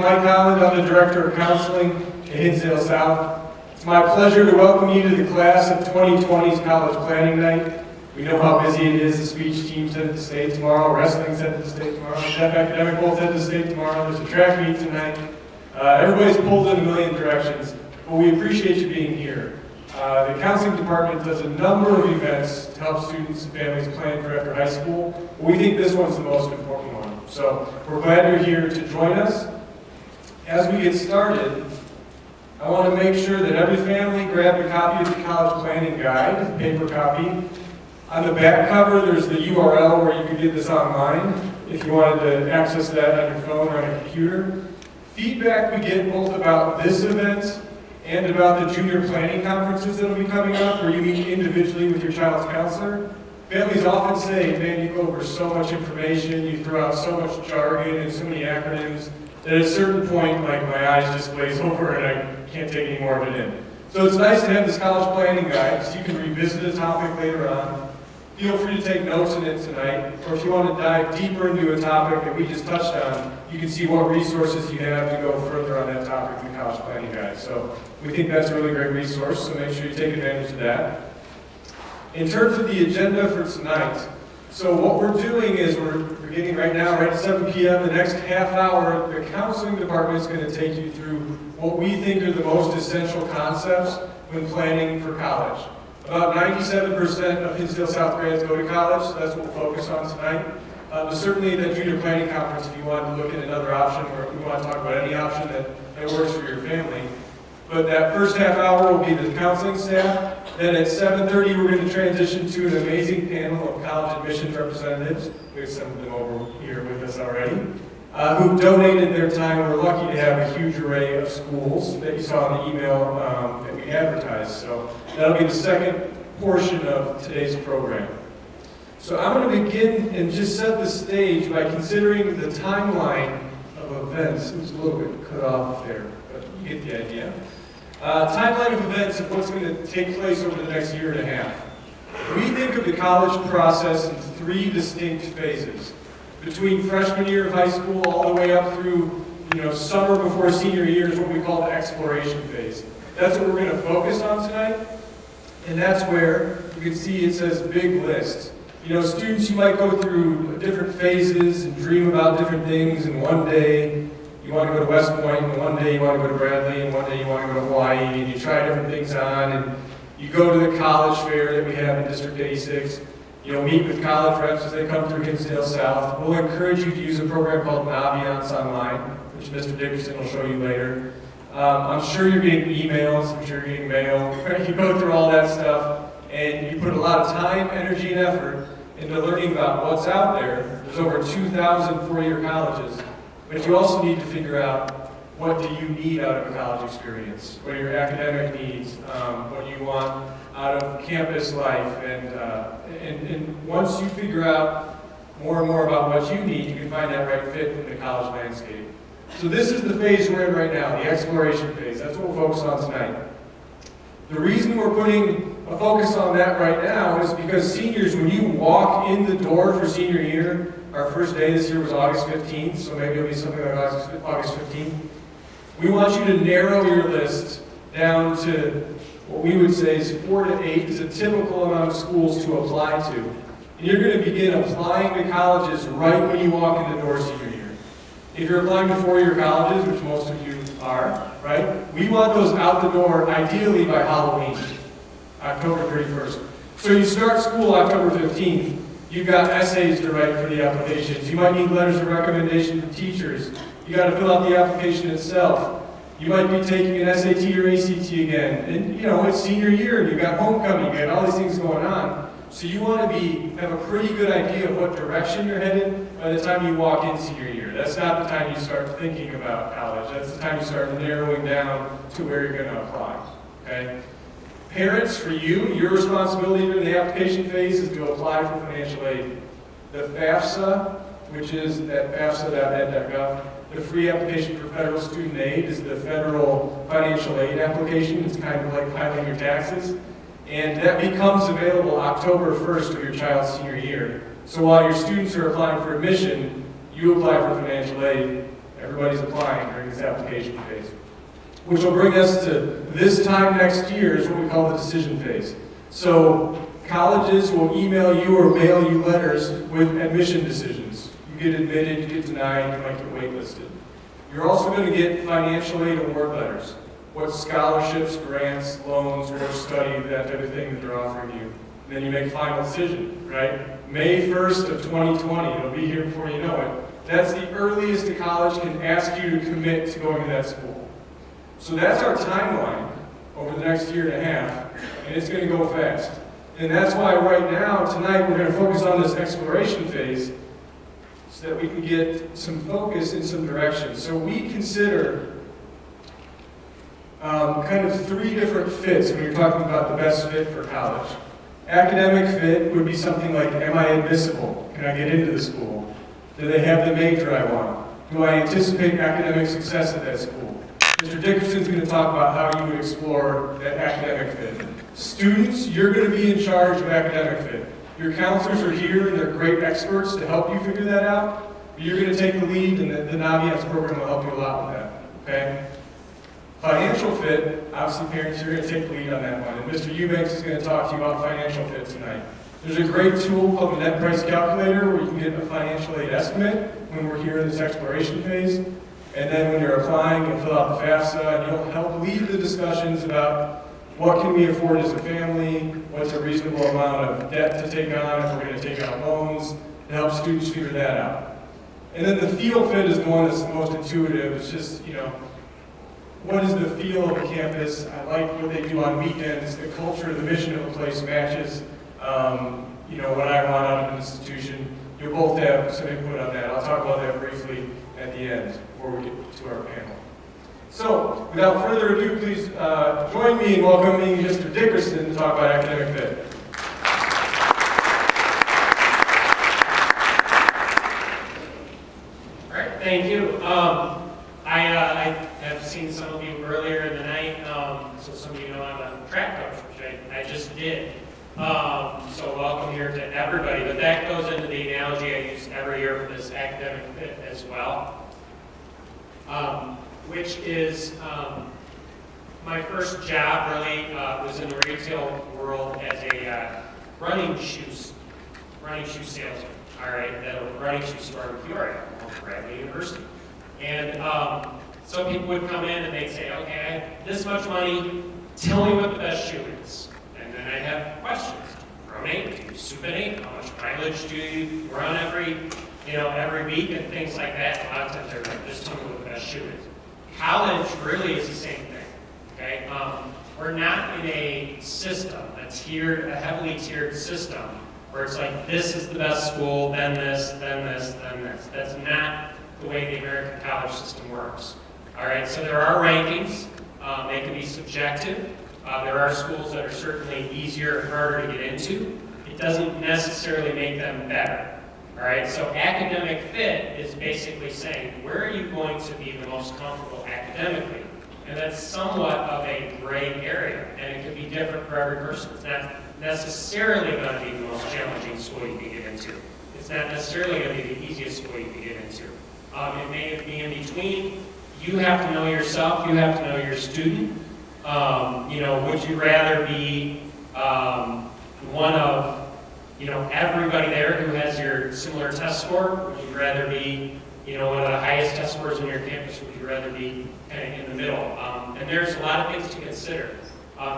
Mike Holland. I'm the Director of Counseling at Hinsdale South. It's my pleasure to welcome you to the class of 2020's College Planning Night. We know how busy it is. The speech team's headed to state tomorrow, wrestling's headed to state tomorrow, Chef Academic Bowl's headed to state tomorrow, there's a track meet tonight. Everybody's pulled in a million directions, but we appreciate you being here. The counseling department does a number of events to help students and families plan for after high school. We think this one's the most important one. So we're glad you're here to join us. As we get started, I want to make sure that every family grab a copy of the College Planning Guide, paper copy. On the back cover, there's the URL where you can get this online if you wanted to access that on your phone or on a computer. Feedback we get both about this event and about the junior planning conferences that will be coming up where you meet individually with your child's counselor. Families often say, man, you go over so much information, you throw out so much jargon and so many acronyms, that at a certain point, like, my eyes just glaze over and I can't take any more of it in. So it's nice to have this College Planning Guide so you can revisit a topic later on. Feel free to take notes in it tonight, or if you want to dive deeper into a topic that we just touched on, you can see what resources you have to go further on that topic in the College Planning Guide. So we think that's a really great resource, so make sure you take advantage of that. In terms of the agenda for tonight, so what we're doing is we're beginning right now, right at 7 p.m. The next half hour, the counseling department is going to take you through what we think are the most essential concepts when planning for college. About 97% of Hinsdale South grads go to college, so that's what we'll focus on tonight. But certainly that junior planning conference, if you want to look at another option, or if you want to talk about any option that works for your family. But that first half hour will be the counseling staff. Then at 7:30, we're going to transition to an amazing panel of college admissions representatives. We have some of them over here with us already, who donated their time. We're lucky to have a huge array of schools that you saw in the email that we advertised. So that'll be the second portion of today's program. So I'm going to begin and just set the stage by considering the timeline of events. It was a little bit cut off there, but you get the idea. Timeline of events of what's going to take place over the next year and a half. We think of the college process in three distinct phases. Between freshman year of high school all the way up through, summer before senior year is what we call the exploration phase. That's what we're going to focus on tonight. And that's where you can see it says big list. Students, you might go through different phases and dream about different things, and one day you want to go to West Point, and one day you want to go to Bradley, and one day you want to go to Hawaii, and you try different things on, and you go to the college fair that we have in District 86. You'll meet with college reps as they come through Hinsdale South. We'll encourage you to use a program called Naviance Online, which Mr. Dickerson will show you later. I'm sure you're getting emails, I'm sure you're getting mail. You go through all that stuff, and you put a lot of time, energy, and effort into learning about what's out there. There's over 2,000 four-year colleges, but you also need to figure out what do you need out of a college experience, what are your academic needs, what do you want out of campus life, and once you figure out more and more about what you need, you can find that right fit in the college landscape. So this is the phase we're in right now, the exploration phase. That's what we'll focus on tonight. The reason we're putting a focus on that right now is because seniors, when you walk in the door for senior year, our first day this year was August 15th, so maybe it'll be something like August 15th. We want you to narrow your list down to what we would say is 4 to 8 is a typical amount of schools to apply to. And you're going to begin applying to colleges right when you walk in the door senior year. If you're applying to four-year colleges, which most of you are, right? We want those out the door ideally by Halloween, October 31st. So you start school October 15th. You've got essays to write for the applications. You might need letters of recommendation from teachers. You got to fill out the application itself. You might be taking an SAT or ACT again. And it's senior year, and you've got homecoming, you got all these things going on. So you want to have a pretty good idea of what direction you're headed by the time you walk in senior year. That's not the time you start thinking about college. That's the time you start narrowing down to where you're going to apply. Okay? Parents, for you, your responsibility during the application phase is to apply for financial aid. The FAFSA, which is at fafsa.ed.gov, the free application for federal student aid is the federal financial aid application. It's kind of like filing your taxes. And that becomes available October 1st of your child's senior year. So while your students are applying for admission, you apply for financial aid. everybody's applying during this application phase. Which will bring us to this time next year is what we call the decision phase. So colleges will email you or mail you letters with admission decisions. You get admitted, you get denied, you might get waitlisted. You're also going to get financial aid award letters. What scholarships, grants, loans, work study, that type of thing that they're offering you. And then you make a final decision, right? May 1st of 2020, it'll be here before you know it. That's the earliest a college can ask you to commit to going to that school. So that's our timeline over the next year and a half, and it's going to go fast. And that's why right now, tonight, we're going to focus on this exploration phase so that we can get some focus and some direction. So we consider kind of three different fits when you're talking about the best fit for college. Academic fit would be something like, am I admissible? Can I get into the school? Do they have the major I want? Do I anticipate academic success at that school? Mr. Dickerson's going to talk about how you would explore that academic fit. Students, you're going to be in charge of academic fit. Your counselors are here and they're great experts to help you figure that out. But you're going to take the lead, and the Naviance program will help you a lot with that. Okay? Financial fit, obviously parents, you're going to take the lead on that one. And Mr. Eubanks is going to talk to you about financial fit tonight. There's a great tool called the net price calculator where you can get a financial aid estimate when we're here in this exploration phase. And then when you're applying, you'll fill out the FAFSA, and you'll help lead the discussions about what can we afford as a family, what's a reasonable amount of debt to take on if we're going to take out loans, to help students figure that out. And then the feel fit is the one that's the most intuitive. It's just, what is the feel of a campus? I like what they do on weekends. The culture, the mission of the place matches, what I want out of an institution. You'll both have some input on that. I'll talk about that briefly at the end before we get to our panel. So, without further ado, please join me in welcoming Mr. Dickerson to talk about academic fit. All right, thank you. I have seen some of you earlier in the night, so some of you know I'm a track coach, which I just did. So welcome here to everybody, but that goes into the analogy I use every year for this academic fit as well, which is my first job really was in the retail world as a running shoe salesman, all right, at a running shoe store in Peoria, Bradley University. And some people would come in and they'd say, okay, I have this much money, tell me what the best shoe is. And then I'd have questions. Pronate, do you supinate? How much mileage do you run every week and things like that? A lot of times they're like, just tell me what the best shoe is. College really is the same thing, okay? We're not in a system, a heavily tiered system, where it's like, this is the best school, then this, then this, then this. That's not the way the American college system works. All right, so there are rankings. They can be subjective. There are schools that are certainly easier and harder to get into. It doesn't necessarily make them better. All right, so academic fit is basically saying, where are you going to be the most comfortable academically? And that's somewhat of a gray area, and it can be different for every person. It's not necessarily going to be the most challenging school you can get into. It's not necessarily going to be the easiest school you can get into. It may be in between. You have to know yourself. You have to know your student. Would you rather be one of, everybody there who has your similar test score? Would you rather be, one of the highest test scores on your campus? Would you rather be kind of in the middle? And there's a lot of things to consider,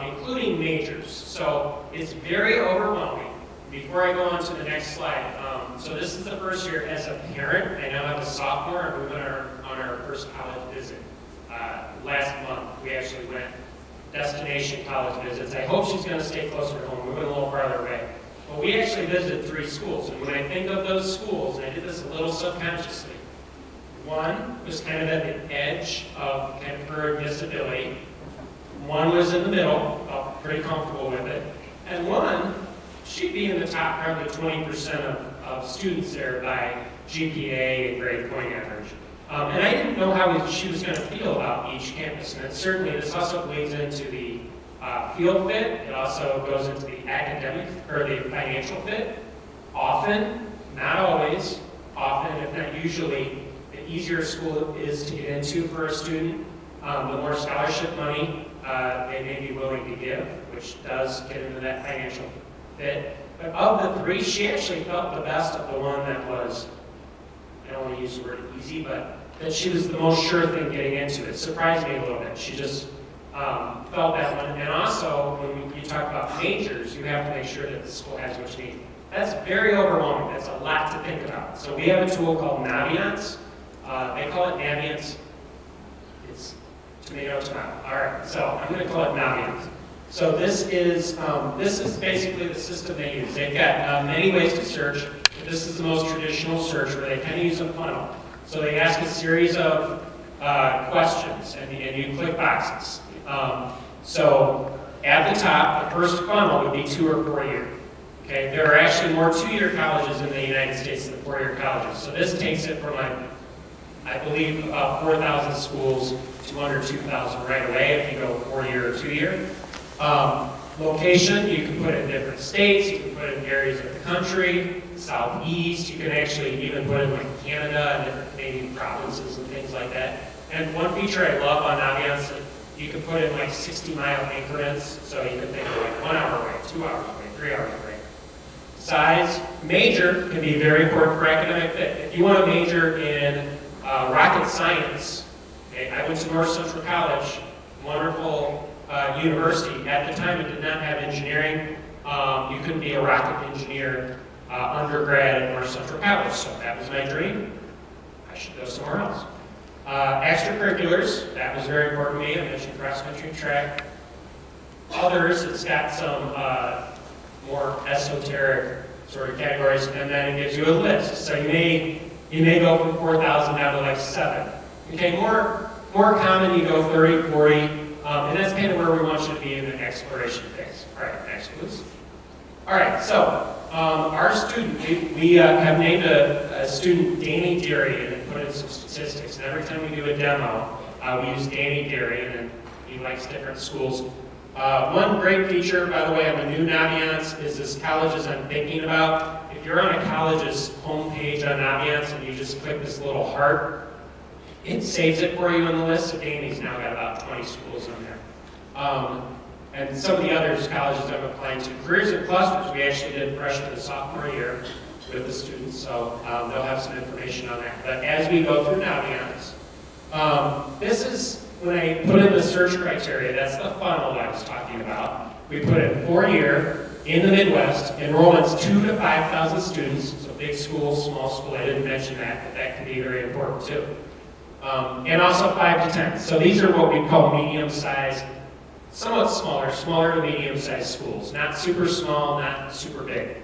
including majors. So it's very overwhelming. Before I go on to the next slide, so this is the first year as a parent. I now have a sophomore, and we went on our first college visit last month. We actually went destination college visits. I hope she's going to stay closer to home. We went a little farther away. But we actually visited 3 schools, and when I think of those schools, and I did this a little subconsciously, one was kind of at the edge of kind of her disability. One was in the middle, felt pretty comfortable with it. And one, she'd be in the top probably 20% of students there by GPA and grade point average. And I didn't know how she was going to feel about each campus. And certainly this also bleeds into the field fit. It also goes into the academic or the financial fit. Often, not always, often if not usually, the easier a school is to get into for a student, the more scholarship money they may be willing to give, which does get into that financial fit. But of the three, she actually felt the best of the one that was, I don't want to use the word easy, but that she was the most sure thing getting into it. Surprised me a little bit. She just felt that one. And also, when you talk about majors, you have to make sure that the school has what you need. That's very overwhelming. That's a lot to think about. So we have a tool called Naviance. They call it Naviance. It's tomato, tomato. All right, so I'm going to call it Naviance. So this is basically the system they use. They've got many ways to search. But this is the most traditional search where they kind of use a funnel. So they ask a series of questions, and you click boxes. So at the top, the first funnel would be 2 or 4 year. Okay, there are actually more 2-year colleges in the United States than 4-year colleges. So this takes it from, I believe, about 4,000 schools to under 2,000 right away if you go 4-year or 2-year. Location, you can put in different states, you can put in areas of the country, southeast, you can actually even put in like Canada and different Canadian provinces and things like that. And one feature I love on Naviance, you can put in like 60-mile increments, so you can think of like 1 hour away, 2 hours away, 3 hours away. Size, major can be very important for academic fit. If you want to major in rocket science, okay, I went to North Central College, wonderful university. At the time, it did not have engineering. You couldn't be a rocket engineer undergrad at North Central College, so that was my dream. I should go somewhere else. Extracurriculars, that was very important to me. I mentioned cross-country track. Others, it's got some more esoteric sort of categories, and then it gives you a list. So you may go from 4,000 down to like 7. Okay, more common, you go 30, 40, and that's kind of where we want you to be in the exploration phase. All right, next please. All right, so our student, we have named a student Danny Darian and put in some statistics. And every time we do a demo, we use Danny Darian, and he likes different schools. One great feature, by the way, on the new Naviance is this colleges I'm thinking about. If you're on a college's homepage on Naviance and you just click this little heart, it saves it for you on the list. So Danny's now got about 20 schools on there. And some of the other colleges I'm applying to. Careers and clusters, we actually did freshman and sophomore year with the students, so they'll have some information on that. But as we go through Naviance, this is when I put in the search criteria, that's the funnel that I was talking about. We put in 4-year in the Midwest, enrollments 2,000 to 5,000 students, so big school, small school, I didn't mention that, but that can be very important too. And also 5 to 10. So these are what we call medium-sized, somewhat smaller to medium-sized schools. Not super small, not super big.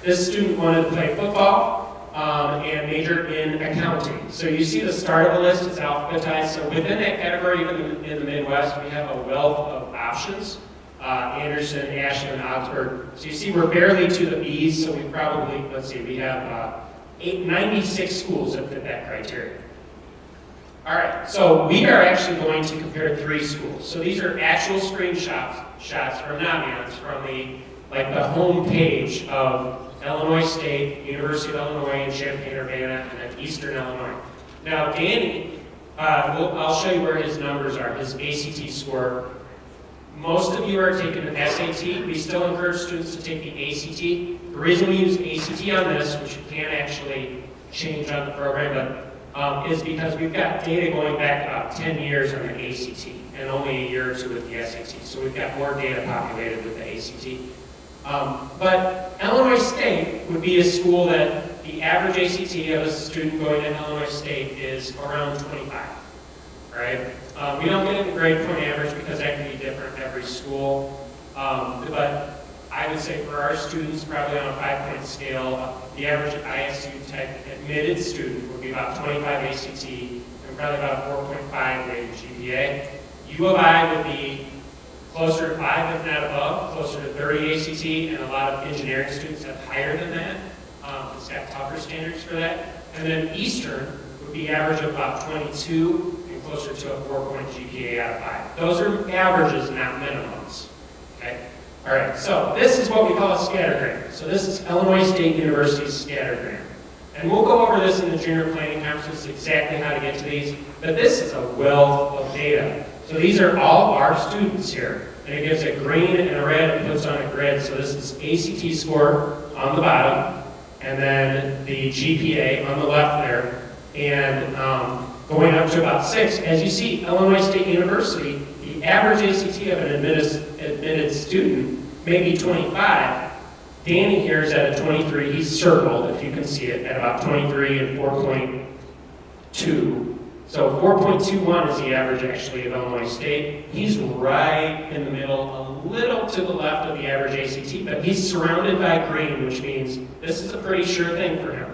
This student wanted to play football and major in accounting. So you see the start of the list is alphabetized. So within that category, even in the Midwest, we have a wealth of options. Anderson, Ashland, Augsburg. So you see we're barely to the B's, so we probably, we have 96 schools that fit that criteria. All right, so we are actually going to compare 3 schools. So these are actual screenshots from Naviance, from the home page of Illinois State, University of Illinois in Champaign-Urbana, and then Eastern Illinois. Now, Danny, I'll show you where his numbers are, his ACT score. Most of you are taking an SAT. We still encourage students to take the ACT. The reason we use ACT on this, which you can't actually change on the program, but is because we've got data going back about 10 years on the ACT and only a year or 2 with the SAT. So we've got more data populated with the ACT. But Illinois State would be a school that the average ACT of a student going to Illinois State is around 25, right? We don't get a grade point average because that can be different in every school. But I would say for our students, probably on a 5-point scale, the average ISU type admitted student would be about 25 ACT and probably about 4.5 rated GPA. U of I would be closer to 5, if not above, closer to 30 ACT, and a lot of engineering students have higher than that. It's got tougher standards for that. And then Eastern would be average of about 22 and closer to a 4-point GPA out of 5. Those are averages, not minimums. Okay? All right, so this is what we call a scattergram. So this is Illinois State University's scattergram. And we'll go over this in the junior planning conference, exactly how to get to these, but this is a wealth of data. So these are all our students here, and it gives a green and a red and puts on a grid. So this is ACT score on the bottom, and then the GPA on the left there, and going up to about 6. As you see, Illinois State University, the average ACT of an admitted student may be 25. Danny here is at a 23. He's circled, if you can see it, at about 23 and 4.2. So 4.21 is the average, actually, of Illinois State. He's right in the middle, a little to the left of the average ACT, but he's surrounded by green, which means this is a pretty sure thing for him.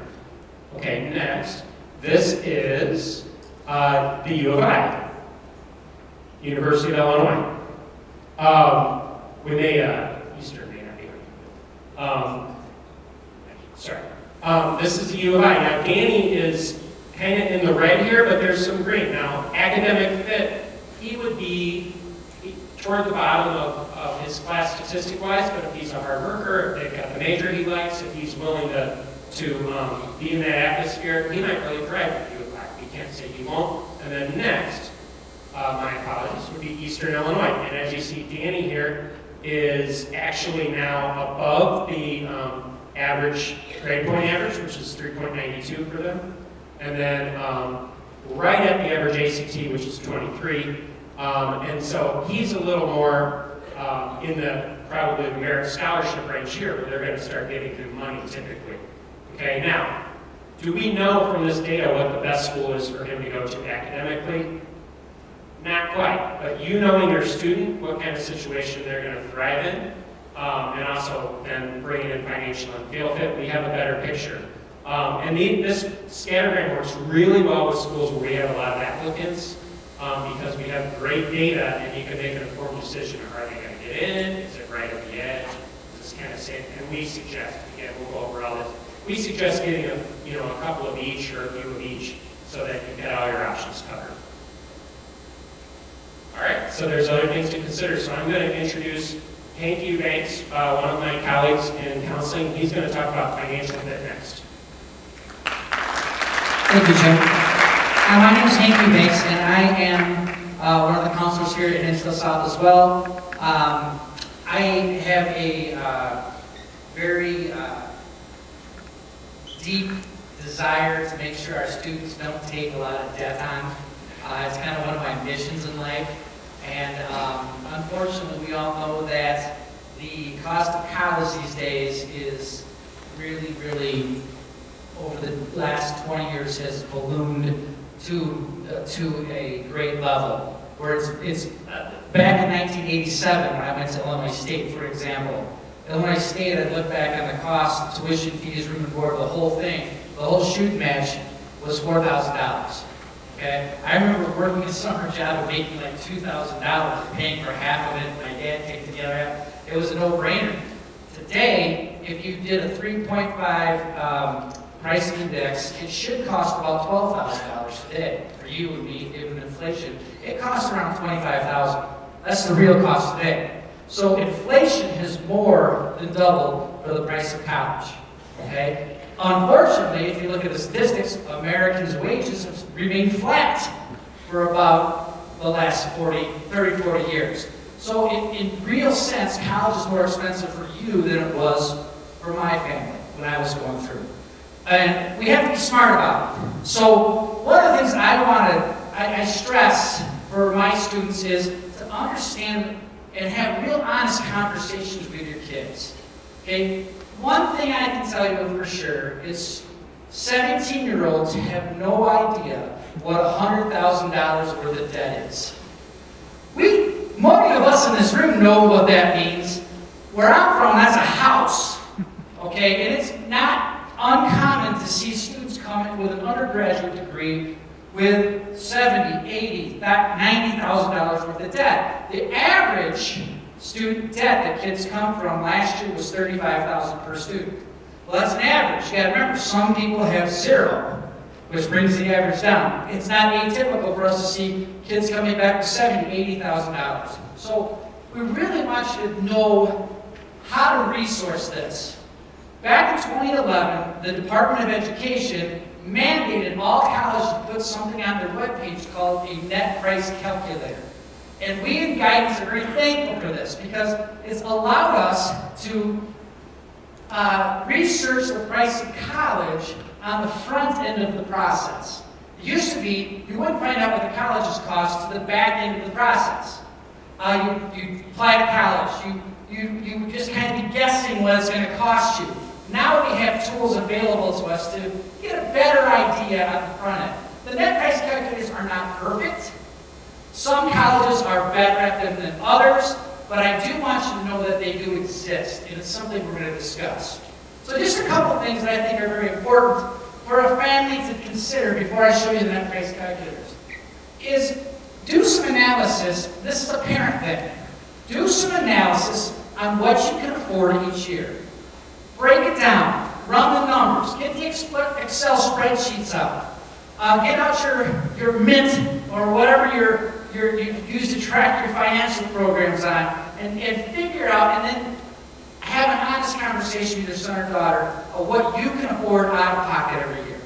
Okay, next. This is the U of I, University of Illinois. We may, Eastern may not be sorry. This is the U of I. Now, Danny is kind of in the red here, but there's some green. Now, academic fit, he would be toward the bottom of his class statistic-wise, but if he's a hard worker, if they've got the major he likes, if he's willing to be in that atmosphere, he might really thrive at U of I. We can't say he won't. And then next, my apologies, would be Eastern Illinois. And as you see, Danny here is actually now above the average, grade point average, which is 3.92 for them. And then right at the average ACT, which is 23. And so he's a little more in the probably the merit scholarship range here, where they're going to start getting him money typically. Okay, now, do we know from this data what the best school is for him to go to academically? Not quite, but you knowing your student, what kind of situation they're going to thrive in, and also then bringing in financial and field fit, we have a better picture. This scattergram works really well with schools where we have a lot of applicants because we have great data and you can make an informed decision. Are they going to get in? Is it right at the edge? This kind of thing. And we suggest, again, we'll go over all this. We suggest getting a couple of each or a few of each so that you've got all your options covered. All right, so there's other things to consider. So I'm going to introduce Hank Eubanks, one of my colleagues in counseling. He's going to talk about financial fit next. Thank you, Jim. My name is Hank Eubanks, and I am one of the counselors here at Hinsdale South as well. I have a very deep desire to make sure our students don't take a lot of debt on. It's kind of one of my missions in life. And unfortunately, we all know that the cost of college these days is really, really, over the last 20 years, has ballooned to a great level. Where it's back in 1987 when I went to Illinois State, for example. Illinois State, I look back on the cost, tuition, fees, room and board, the whole thing, the whole shooting match was $4,000. Okay? I remember working a summer job and making like $2,000, paying for half of it, my dad kicked the other half. It was a no-brainer. Today, if you did a 3.5 price index, it should cost about $12,000 today for you and me, given inflation. It costs around $25,000. That's the real cost today. So inflation has more than doubled for the price of college. Okay? Unfortunately, if you look at the statistics, Americans' wages have remained flat for about the last 30, 40 years. So in real sense, college is more expensive for you than it was for my family when I was going through. And we have to be smart about it. So one of the things I stress for my students is to understand and have real honest conversations with your kids. Okay? One thing I can tell you for sure is 17-year-olds have no idea what $100,000 worth of debt is. Many of us in this room know what that means. Where I'm from, that's a house. Okay? And it's not uncommon to see students come in with an undergraduate degree with $70,000, $80,000, $90,000 worth of debt. The average student debt that kids come from last year was $35,000 per student. Well, that's an average. You got to remember, some people have zero, which brings the average down. It's not atypical for us to see kids coming back with $70,000, $80,000. So we really want you to know how to resource this. Back in 2011, the Department of Education mandated all colleges to put something on their webpage called a net price calculator. And we in guidance are very thankful for this because it's allowed us to research the price of college on the front end of the process. It used to be you wouldn't find out what the colleges cost to the back end of the process. You apply to college, you just kind of be guessing what it's going to cost you. Now we have tools available to us to get a better idea on the front end. The net price calculators are not perfect. Some colleges are better at them than others, but I do want you to know that they do exist, and it's something we're going to discuss. So just a couple things that I think are very important for a family to consider before I show you the net price calculators is do some analysis. This is a parent thing. Do some analysis on what you can afford each year. Break it down. Run the numbers. Get the Excel spreadsheets out. Get out your Mint or whatever you use to track your financial programs on, and figure out, and then have an honest conversation with your son or daughter of what you can afford out of pocket every year.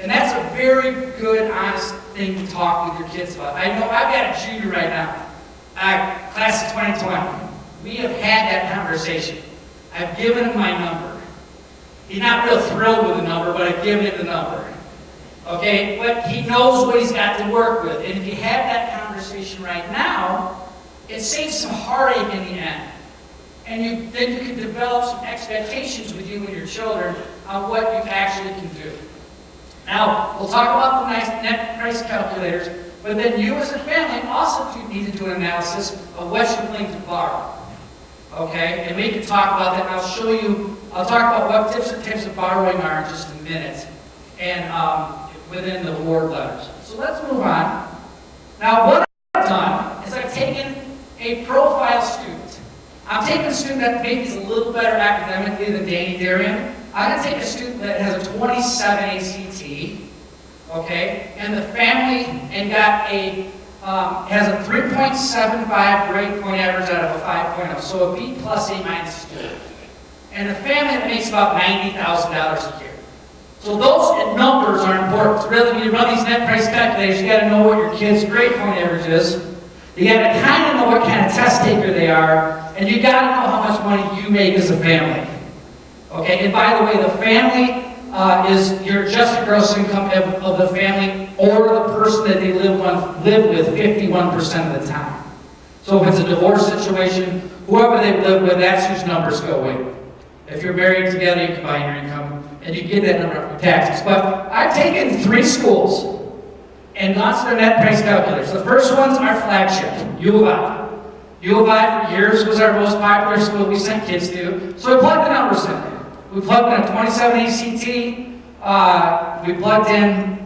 And that's a very good, honest thing to talk with your kids about. I know I've got a junior right now, class of 2020. We have had that conversation. I've given him my number. He's not real thrilled with the number, but I've given him the number. Okay, but he knows what he's got to work with. And if you have that conversation right now, it saves some heartache in the end. And then you can develop some expectations with you and your children on what you actually can do. Now, we'll talk about the nice net price calculators, but then you as a family also need to do an analysis of what you're willing to borrow. Okay, and we can talk about that, and I'll talk about what types of borrowing are in just a minute, and within the award letters. So let's move on. Now, what I've done is I've taken a profile student. I'm taking a student that maybe is a little better academically than Danny Darian. I'm going to take a student that has a 27 ACT, okay, and the family has a 3.75 grade point average out of a 5.0, so a B plus A minus student. And a family that makes about $90,000 a year. So those numbers are important. Really, when you run these net price calculators, you got to know what your kid's grade point average is. You got to kind of know what kind of test taker they are, and you got to know how much money you make as a family. Okay, and by the way, the family is your adjusted gross income of the family or the person that they live with 51% of the time. So if it's a divorce situation, whoever they live with, that's whose numbers go with. If you're married together, you combine your income, and you get that number from taxes. But I've taken 3 schools and launched their net price calculators. The first ones are flagship, U of I. U of I for years was our most popular school we sent kids to, so we plugged the numbers in. We plugged in a 27 ACT, we plugged in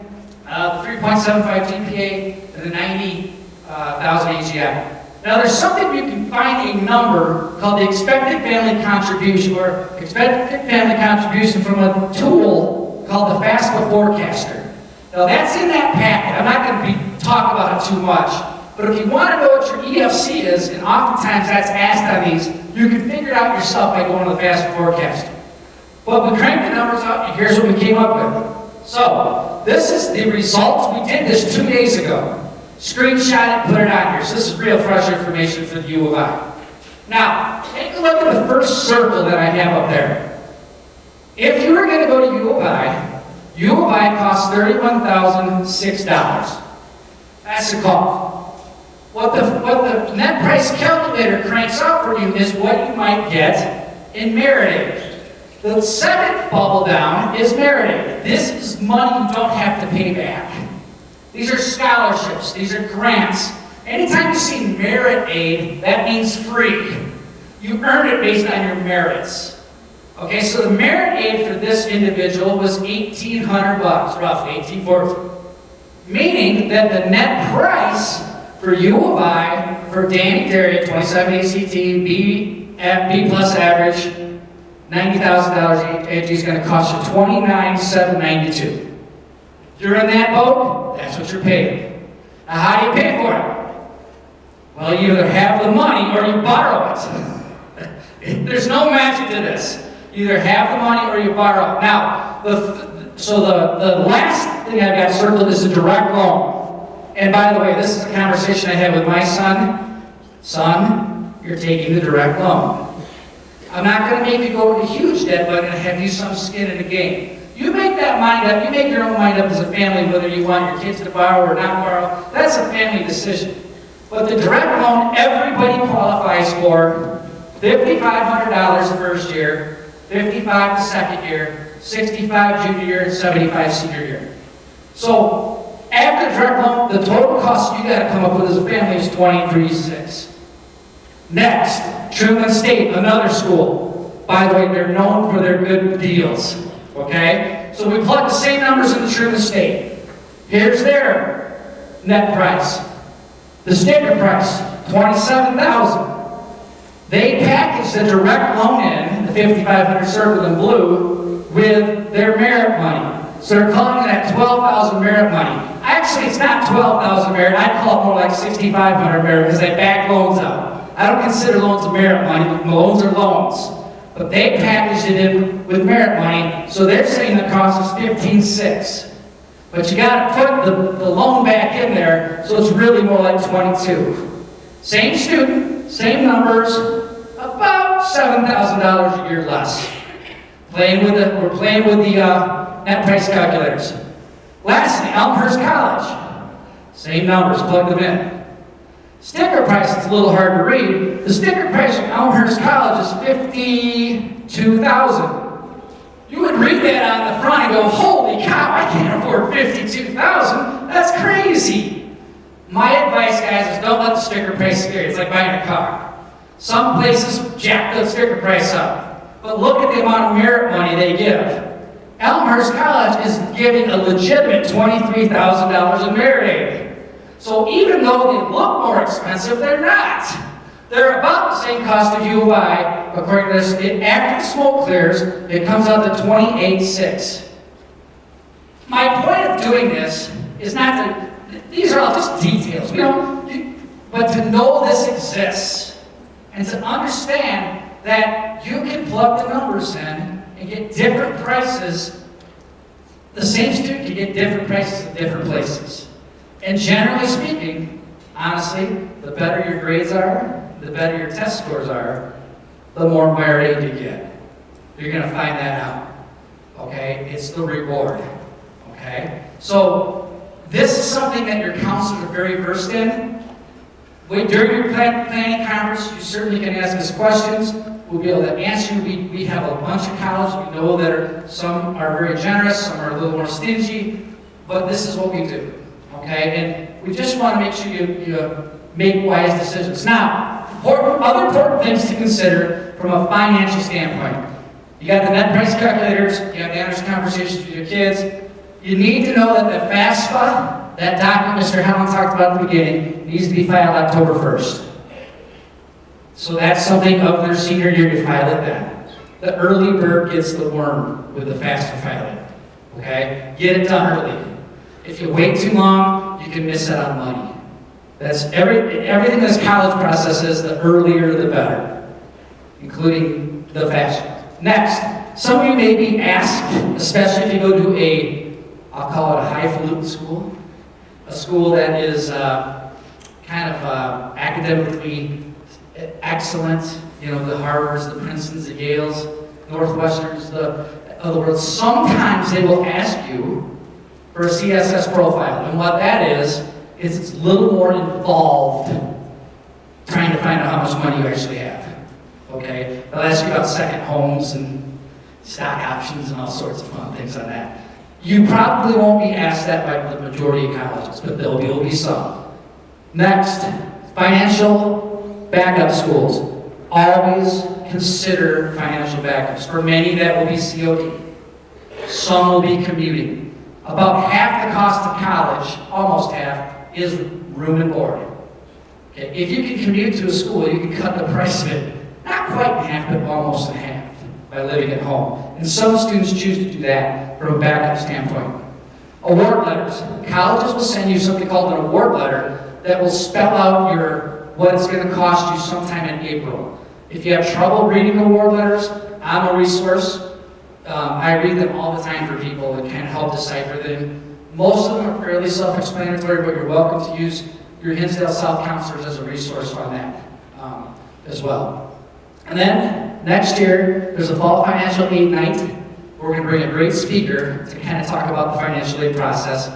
the 3.75 GPA, and the 90,000 AGI. Now there's something you can find a number called the expected family contribution, or expected family contribution from a tool called the FAFSA Forecaster. Now that's in that packet. I'm not going to talk about it too much, but if you want to know what your EFC is, and oftentimes that's asked on these, you can figure it out yourself by going to the FAFSA Forecaster. But we cranked the numbers out, and here's what we came up with. So this is the results. We did this 2 days ago. Screenshot it, put it on here. So this is real fresh information for the U of I. Now, take a look at the first circle that I have up there. If you were going to go to U of I costs $31,006. That's the call. What the net price calculator cranks out for you is what you might get in merit aid. The second bubble down is merit aid. This is money you don't have to pay back. These are scholarships. These are grants. Anytime you see merit aid, that means free. You earned it based on your merits. Okay, so the merit aid for this individual was $1,800, roughly $1,840. Meaning that the net price for U of I, for Danny Darian, 27 ACT, B plus average, $90,000 AG is going to cost you $29,792. You're in that boat, that's what you're paying. Now, how do you pay for it? Well, you either have the money or you borrow it. There's no magic to this. either have the money or you borrow. Now, so the last thing I've got circled is a direct loan. And by the way, this is a conversation I had with my son. Son, you're taking the direct loan. I'm not going to make you go into huge debt, but I'm going to have you some skin in the game. You make that mind up, you make your own mind up as a family whether you want your kids to borrow or not borrow. That's a family decision. But the direct loan, everybody qualifies for $5,500 the first year, $55 the second year, $65 junior year, and $75 senior year. So after direct loan, the total cost you got to come up with as a family is $23,600. Next, Truman State, another school. By the way, they're known for their good deals. Okay? So we plug the same numbers into Truman State. Here's their net price. The sticker price, $27,000. They package the direct loan in, the $5,500 circled in blue, with their merit money. So they're calling it at $12,000 merit money. Actually, it's not $12,000 merit. I'd call it more like $6,500 merit because they back loans out. I don't consider loans a merit money. Loans are loans. But they packaged it in with merit money, so they're saying the cost is $15,600. But you got to put the loan back in there, so it's really more like $22,000. Same student, same numbers, about $7,000 a year less. We're playing with the net price calculators. Lastly, Elmhurst College. Same numbers, plug them in. Sticker price is a little hard to read. The sticker price from Elmhurst College is $52,000. You would read that on the front and go, holy cow, I can't afford $52,000. That's crazy. My advice, guys, is don't let the sticker price scare you. It's like buying a car. Some places jack the sticker price up. But look at the amount of merit money they give. Elmhurst College is giving a legitimate $23,000 in merit aid. So even though they look more expensive, they're not. They're about the same cost of U of I, according to this. After the smoke clears, it comes out to $28,600. My point of doing this is not to, these are all just details, but to know this exists and to understand that you can plug the numbers in and get different prices. The same student can get different prices at different places. And generally speaking, honestly, the better your grades are, the better your test scores are, the more merit aid you get. You're going to find that out. Okay? It's the reward. Okay? So, this is something that your counselors are very versed in. During your planning conference, you certainly can ask us questions. We'll be able to answer you. We have a bunch of colleges. We know that some are very generous, some are a little more stingy, but this is what we do. Okay, and we just want to make sure you make wise decisions. Now, other important things to consider from a financial standpoint. You got the net price calculators, you have the honest conversations with your kids. You need to know that the FAFSA, that document Mr. Helen talked about at the beginning, needs to be filed October 1st. So that's something of their senior year to file it then. The early bird gets the worm with the FAFSA filing. Okay? Get it done early. If you wait too long, you can miss out on money. That's everything this college process is, the earlier the better, including the FAFSA. Next, some of you may be asked, especially if you go to I'll call it a highfalutin school, a school that is academically excellent, the Harvards, the Princetons, the Yales, Northwesterns, the other world. Sometimes they will ask you for a CSS profile. And what that is it's a little more involved trying to find out how much money you actually have. Okay? They'll ask you about second homes and stock options and all sorts of fun things on that. You probably won't be asked that by the majority of colleges, but there will be some. Next, financial backup schools. Always consider financial backups. For many, that will be COD. Some will be commuting. About half the cost of college, almost half, is room and board. Okay? If you can commute to a school, you can cut the price of it, not quite in half, but almost in half by living at home. And some students choose to do that from a backup standpoint. Award letters. Colleges will send you something called an award letter that will spell out what it's going to cost you sometime in April. If you have trouble reading award letters, I'm a resource. I read them all the time for people and kind of help decipher them. Most of them are fairly self-explanatory, but you're welcome to use your Hinsdale South counselors as a resource on that as well. And then next year, there's a fall financial aid night. We're going to bring a great speaker to kind of talk about the financial aid process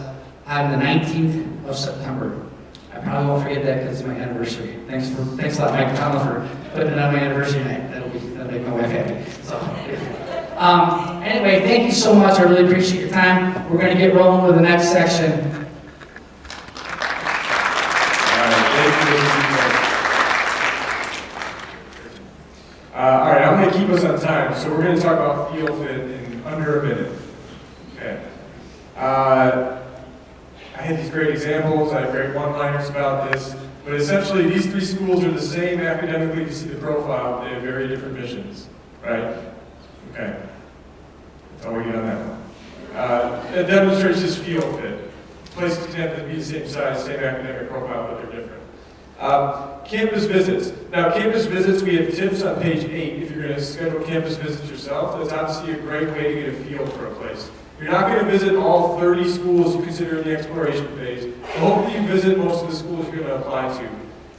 on the 19th of September. I probably won't forget that because it's my anniversary. Thanks a lot, Mike Conlon, for putting it on my anniversary night. That'll make my wife happy. So, anyway, thank you so much. I really appreciate your time. We're going to get rolling with the next section. All right, I'm going to keep us on time, so we're going to talk about field fit in under a minute. Okay. I had these great examples, I have great one-liners about this, but essentially these three schools are the same academically. You see the profile, they have very different missions, right? Okay. That's all we get on that one. It demonstrates this field fit. Places tend to be the same size, same academic profile, but they're different. Campus visits. Now, campus visits, we have tips on page 8 if you're going to schedule campus visits yourself. That's obviously a great way to get a feel for a place. You're not going to visit all 30 schools you consider in the exploration phase. So hopefully you visit most of the schools you're going to apply to.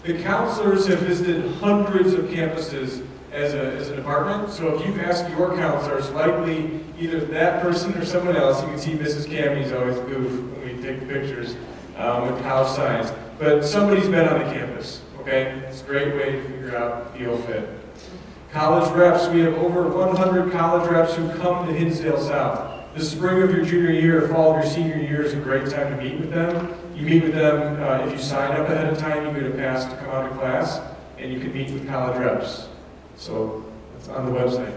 The counselors have visited hundreds of campuses as a department. So if you ask your counselors, likely either that person or someone else, you can see Mrs. Cammy's always goof when we take the pictures with college signs. But somebody's been on the campus, okay? It's a great way to figure out field fit. College reps, we have over 100 college reps who come to Hinsdale South. The spring of your junior year, fall of your senior year is a great time to meet with them. You meet with them, if you sign up ahead of time, you get a pass to come out to class, and you can meet with college reps. So it's on the website.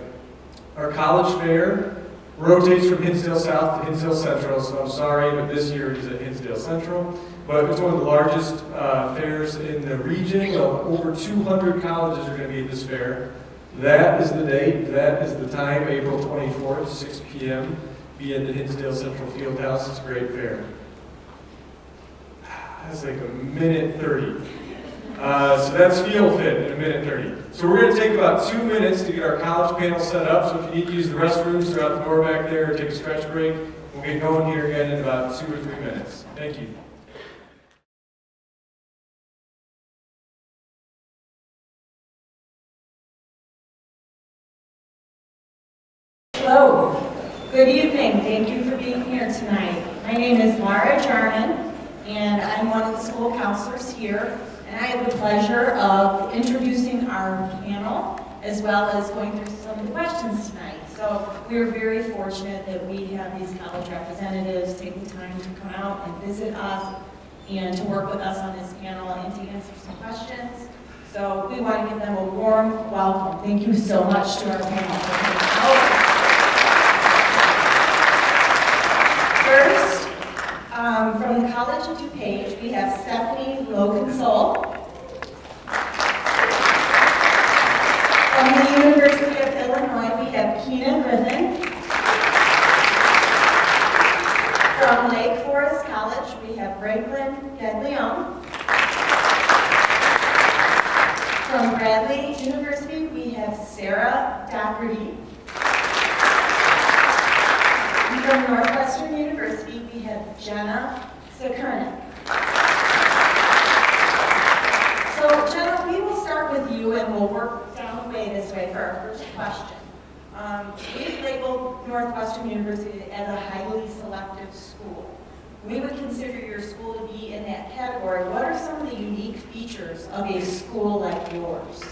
Our college fair rotates from Hinsdale South to Hinsdale Central, so I'm sorry, but this year it is at Hinsdale Central. But it's one of the largest fairs in the region. Over 200 colleges are going to be at this fair. That is the date, that is the time, April 24th, 6 p.m. Be at the Hinsdale Central Fieldhouse. It's a great fair. That's like a minute 30. So that's field fit in a minute 30. So we're going to take about 2 minutes to get our college panel set up. So if you need to use the restrooms, they're out the door back there, take a stretch break. We'll get going here again in about 2 or 3 minutes. Thank you. Hello. Good evening. Thank you for being here tonight. My name is Laura Jarman, and I'm one of the school counselors here. And I have the pleasure of introducing our panel, as well as going through some of the questions tonight. So we're very fortunate that we have these college representatives take the time to come out and visit us and to work with us on this panel and to answer some questions. So we want to give them a warm welcome. Thank you so much to our panel for coming out. First, from the College of DuPage, we have Stephanie Logan-Soul. From the University of Illinois, we have Keena Griffin. From Lake Forest College, we have Franklin Gaglione. From Bradley University, we have Sarah Doherty. From Northwestern University, we have Jenna Sekernick. So, Jenna, we will start with you and we'll work down the way this way for our first question. We've labeled Northwestern University as a highly selective school. We would consider your school to be in that category. What are some of the unique features of a school like yours?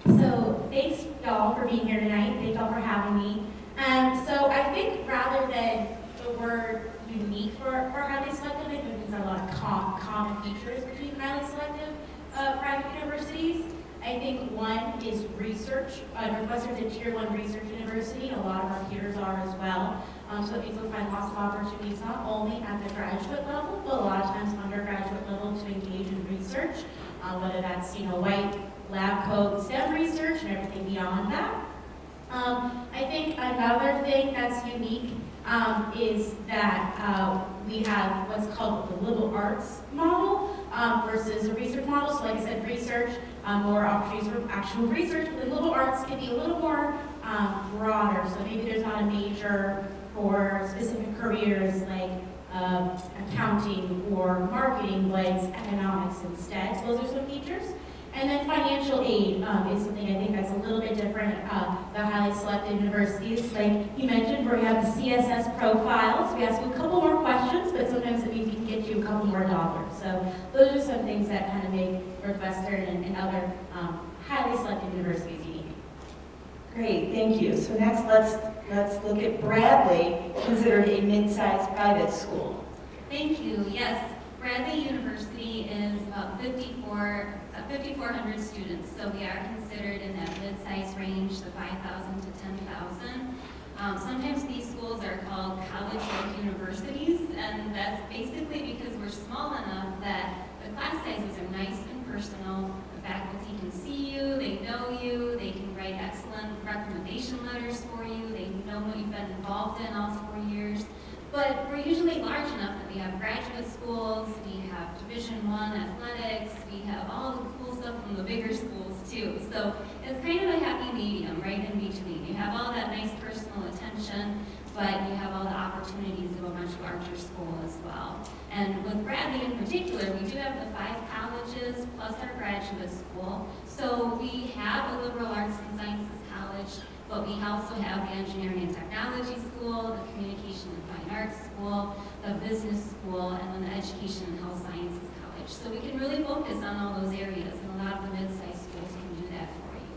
So thanks y'all for being here tonight. Thank y'all for having me. So I think rather than the word unique for highly selective, I think there's a lot of common features between highly selective private universities. I think one is research. Northwestern's a tier 1 research university. A lot of our peers are as well. So it means we'll find lots of opportunities not only at the graduate level, but a lot of times undergraduate level to engage in research, whether that's white lab coat STEM research and everything beyond that. I think another thing that's unique is that we have what's called the liberal arts model versus a research model. So like I said, research, more opportunities for actual research. The liberal arts can be a little more broader, so maybe there's not a major for specific careers like accounting or marketing, but it's economics instead. So those are some features. And then financial aid is something I think that's a little bit different. The highly selected universities, like you mentioned, where we have the CSS profiles. We ask you a couple more questions, but sometimes it means we can get you a couple more dollars. So those are some things that kind of make Northwestern and other highly selected universities unique. Great, thank you. So next, let's look at Bradley, considered a mid-sized private school. Thank you. Yes, Bradley University is about 5,400 students, so we are considered in that mid-size range, the 5,000 to 10,000. Sometimes these schools are called college-like universities, and that's basically because we're small enough that the class sizes are nice and personal. The faculty can see you, they know you, they can write excellent recommendation letters for you, they know what you've been involved in all 4 years. But we're usually large enough that we have graduate schools, we have Division I athletics, we have all the cool stuff from the bigger schools too. So it's kind of a happy medium right in between. You have all that nice personal attention, but you have all the opportunities of a much larger school as well. And with Bradley in particular, we do have the 5 colleges plus our graduate school. So we have a liberal arts and sciences college, but we also have the engineering and technology school, the communication and fine arts school, the business school, and then the education and health sciences college. So we can really focus on all those areas, and a lot of the mid-sized schools can do that for you.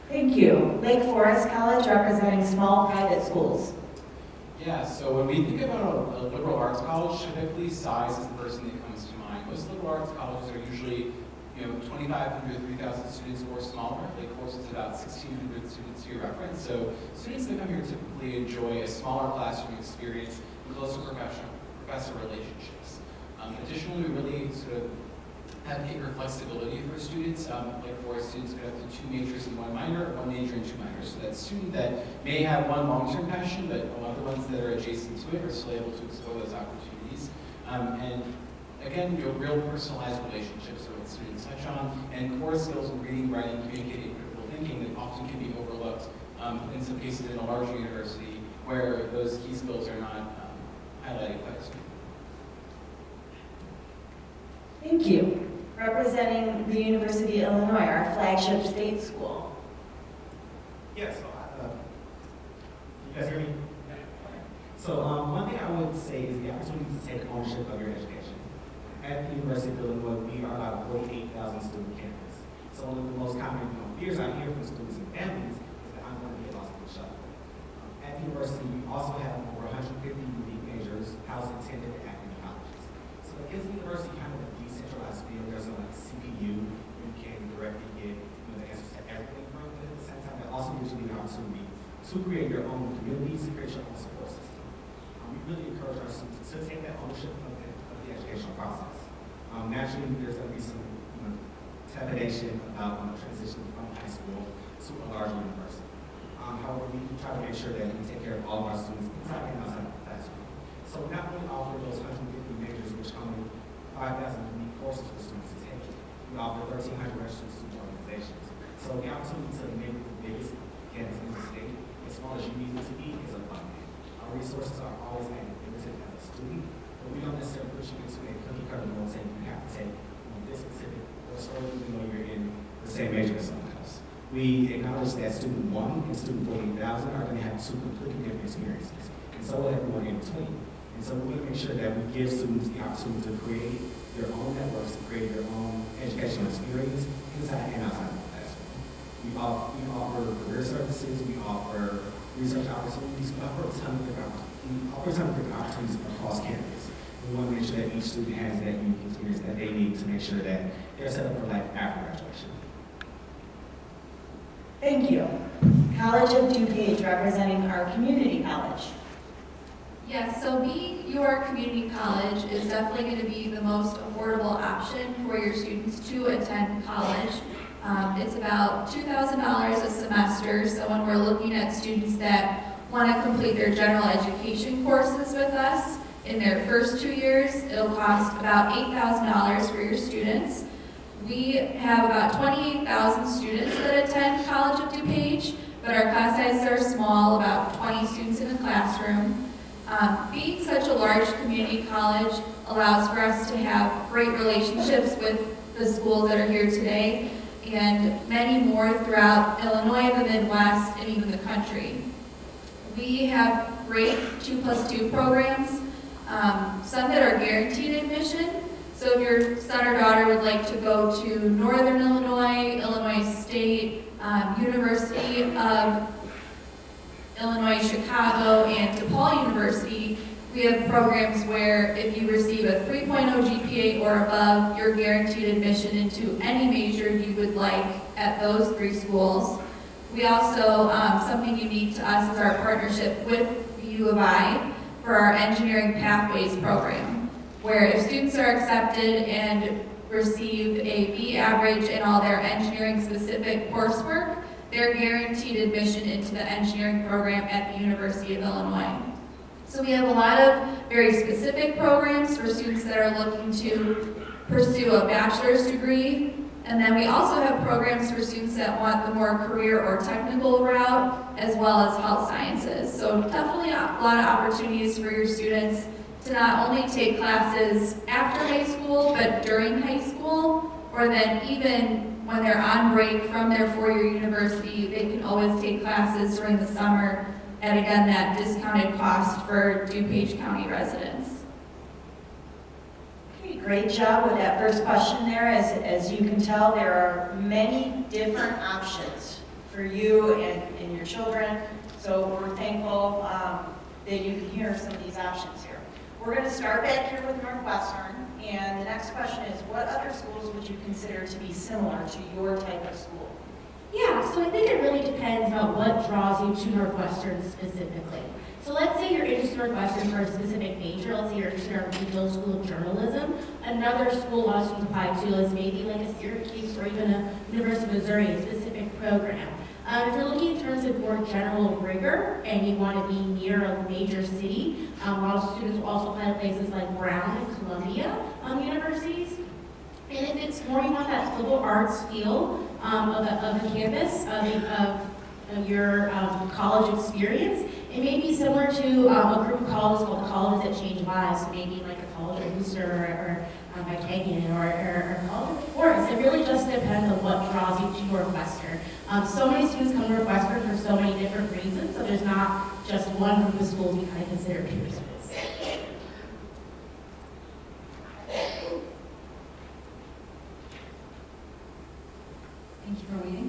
Thank you. Lake Forest College, representing small private schools. Yeah, so when we think about a liberal arts college, typically size is the first thing that comes to mind. Most liberal arts colleges are usually 2,500 to 3,000 students or smaller. Lake Forest is about 1,600 students to your reference. So students that come here typically enjoy a smaller classroom experience and closer professor relationships. Additionally, we really sort of advocate for flexibility for students. Lake Forest students go up to 2 majors and 1 minor, or 1 major and 2 minors. So that student that may have one long-term passion, but other ones that are adjacent to it are still able to explore those opportunities. And again, real personalized relationships are what students touch on, and core skills in reading, writing, communicating, critical thinking that often can be overlooked in some cases in a larger university where those key skills are not highlighted quite as much. Thank you. Representing the University of Illinois, our flagship state school. Yeah, so you guys hear me? So one thing I would say is the opportunity to take ownership of your education. At the University of Illinois, we are about a 48,000 student campus. So one of the most common fears I hear from students and families is that I'm going to get lost in the shuffle. At the university, we also have over 150 unique majors housed in 10 different academic colleges. So it gives the university kind of a decentralized feel. There's a CPU, you can directly get the answers to everything from it. At the same time, it also gives you the opportunity to create your own communities, to create your own support system. We really encourage our students to take that ownership of the educational process. Naturally, there's going to be some trepidation about transitioning from high school to a larger university. However, we try to make sure that we take care of all of our students inside and outside of the classroom. So we not only offer those 150 majors, which come with 5,000 unique courses for students to take, we offer 1,300 registered student organizations. So the opportunity to make the biggest campus in the state, as small as you need it to be, is abundant. Our resources are always at your fingertips as a student, but we don't necessarily put you into a cookie cutter mold saying you have to take this specific course, or even though you're in the same major as someone else. We acknowledge that student 1 and student 48,000 are going to have 2 completely different experiences, and so will everyone in between. And so we want to make sure that we give students the opportunity to create their own networks, to create their own educational experience inside and outside of the classroom. We offer career services, we offer research opportunities, we offer a ton of different opportunities across campus. We want to make sure that each student has that unique experience that they need to make sure that they're set up for life after graduation. Thank you. College of DuPage, representing our community college. Yes, so being your community college is definitely going to be the most affordable option for your students to attend college. It's about $2,000 a semester, so when we're looking at students that want to complete their general education courses with us in their first 2 years, it'll cost about $8,000 for your students. We have about 28,000 students that attend College of DuPage, but our class sizes are small, about 20 students in a classroom. Being such a large community college allows for us to have great relationships with the schools that are here today and many more throughout Illinois, the Midwest, and even the country. We have great 2+2 programs, some that are guaranteed admission. So if your son or daughter would like to go to Northern Illinois, Illinois State, University of Illinois Chicago, and DePaul University, we have programs where if you receive a 3.0 GPA or above, you're guaranteed admission into any major you would like at those 3 schools. We also, something unique to us is our partnership with the U of I for our Engineering Pathways program, where if students are accepted and receive a B average in all their engineering-specific coursework, they're guaranteed admission into the engineering program at the University of Illinois. So we have a lot of very specific programs for students that are looking to pursue a bachelor's degree. And then we also have programs for students that want the more career or technical route, as well as health sciences. So definitely a lot of opportunities for your students to not only take classes after high school, but during high school, or then even when they're on break from their 4-year university, they can always take classes during the summer at, again, that discounted cost for DuPage County residents. Okay, great job with that first question there. As you can tell, there are many different options for you and your children. So we're thankful that you can hear some of these options here. We're going to start back here with Northwestern. And the next question is, what other schools would you consider to be similar to your type of school? Yeah, so I think it really depends on what draws you to Northwestern specifically. So let's say you're interested in Northwestern for a specific major. Let's say you're interested in our regional school of journalism. Another school a lot of students apply to is maybe like a Syracuse or even a University of Missouri, a specific program. If you're looking in terms of more general rigor and you want to be near a major city, a lot of students will also apply to places like Brown and Columbia universities. And if it's more you want that liberal arts feel of the campus, of your college experience, it may be similar to a group of colleges called the Colleges That Change Lives, so maybe like a college of Worcester or by Kagan or College of Forest. It really just depends on what draws you to Northwestern. So many students come to Northwestern for so many different reasons, so there's not just one group of schools we kind of consider peer schools. Thank you for waiting.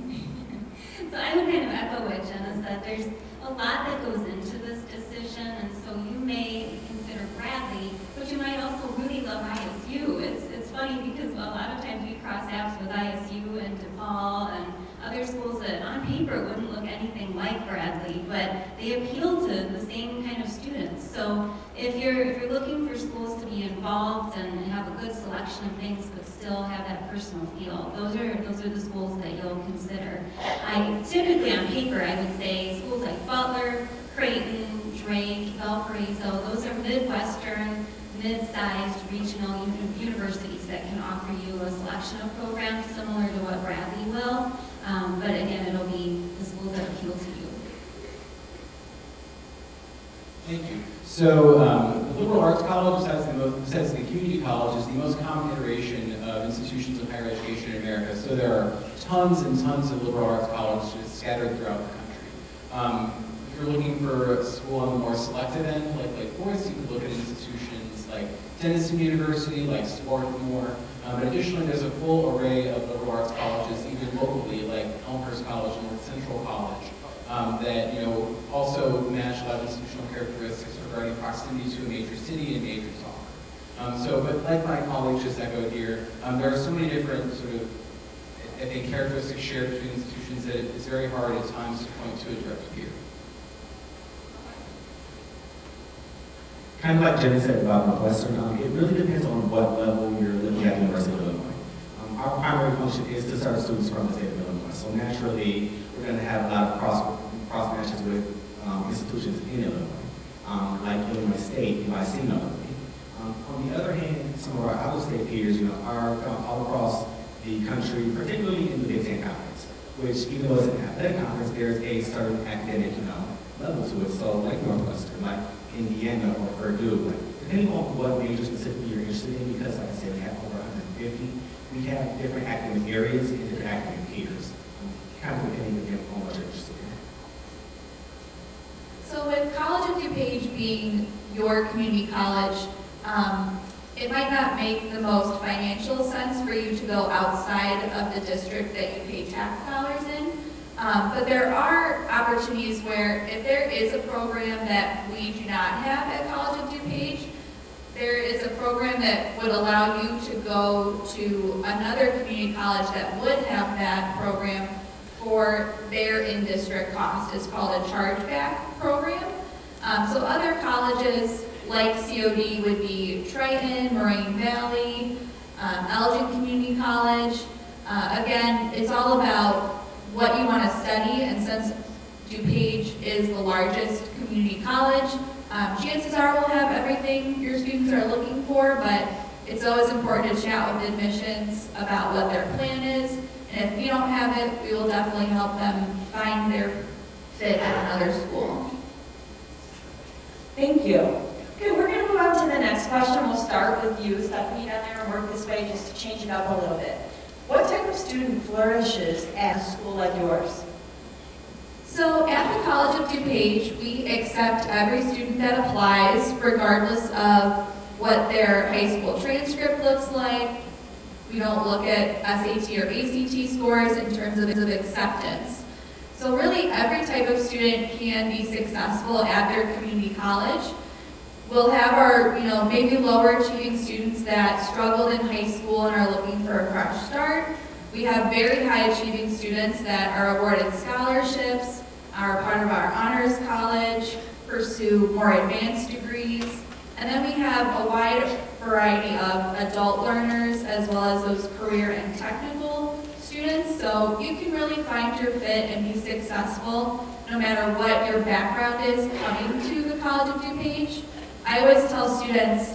So I would kind of echo what Jenna said. There's a lot that goes into this decision, and so you may consider Bradley, but you might also really love ISU. It's funny because a lot of times we cross paths with ISU and DePaul and other schools that on paper wouldn't look anything like Bradley, but they appeal to the same kind of students. So if you're looking for schools to be involved and have a good selection of things, but still have that personal feel, those are the schools that you'll consider. Typically on paper, I would say schools like Butler, Creighton, Drake, Valparaiso, those are Midwestern, mid-sized regional universities that can offer you a selection of programs similar to what Bradley will. But again, it'll be the schools that appeal to you. Thank you. So the liberal arts college, besides the community college, is the most common iteration of institutions of higher education in America. So there are tons and tons of liberal arts colleges scattered throughout the country. If you're looking for a school on the more selective end, like Lake Forest, you could look at institutions like Denison University, like Swarthmore. But additionally, there's a full array of liberal arts colleges, even locally, like Elmhurst College and North Central College, that also match a lot of institutional characteristics regarding proximity to a major city and major soccer. But like my colleagues just echoed here, there are so many different sort of, I think, characteristics shared between institutions that it's very hard at times to point to a direct peer. Kind of like Jenny said about Northwestern, it really depends on what level you're living at the University of Illinois. Our primary function is to serve students from the state of Illinois. So naturally, we're going to have a lot of cross matches with institutions in Illinois, like Illinois State, UIC notably. On the other hand, some of our out-of-state peers, are all across the country, particularly in the Big Ten Conference, which even though it's an athletic conference, there's a certain academic, level to it. So like Northwestern, like Indiana or Purdue, like, depending on what major specifically you're interested in, because like I said, we have over 150, we have different academic areas and different academic peers, kind of depending again on what you're interested in. So with College of DuPage being your community college, it might not make the most financial sense for you to go outside of the district that you pay tax dollars in. But there are opportunities where if there is a program that we do not have at College of DuPage, there is a program that would allow you to go to another community college that would have that program for their in-district cost. It's called a chargeback program. So other colleges like COD would be Triton, Moraine Valley, Elgin Community College. Again, it's all about what you want to study, and since DuPage is the largest community college, chances are we'll have everything your students are looking for, but it's always important to chat with admissions about what their plan is, and if we don't have it, we will definitely help them find their fit at another school. Thank you. Okay, we're going to move on to the next question. We'll start with you, Stephanie, down there, and work this way just to change it up a little bit. What type of student flourishes at a school like yours? So at the College of DuPage, we accept every student that applies, regardless of what their high school transcript looks like. We don't look at SAT or ACT scores in terms of acceptance. So really, every type of student can be successful at their community college. We'll have our, maybe lower achieving students that struggled in high school and are looking for a fresh start. We have very high achieving students that are awarded scholarships, are part of our honors college, pursue more advanced degrees. And then we have a wide variety of adult learners as well as those career and technical students. So you can really find your fit and be successful no matter what your background is coming to the College of DuPage. I always tell students,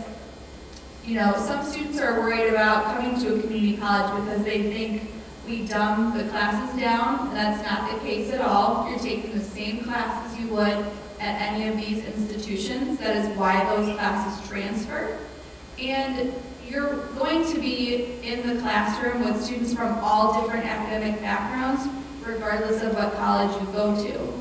some students are worried about coming to a community college because they think we dumb the classes down. That's not the case at all. You're taking the same classes you would at any of these institutions. That is why those classes transfer. And you're going to be in the classroom with students from all different academic backgrounds, regardless of what college you go to.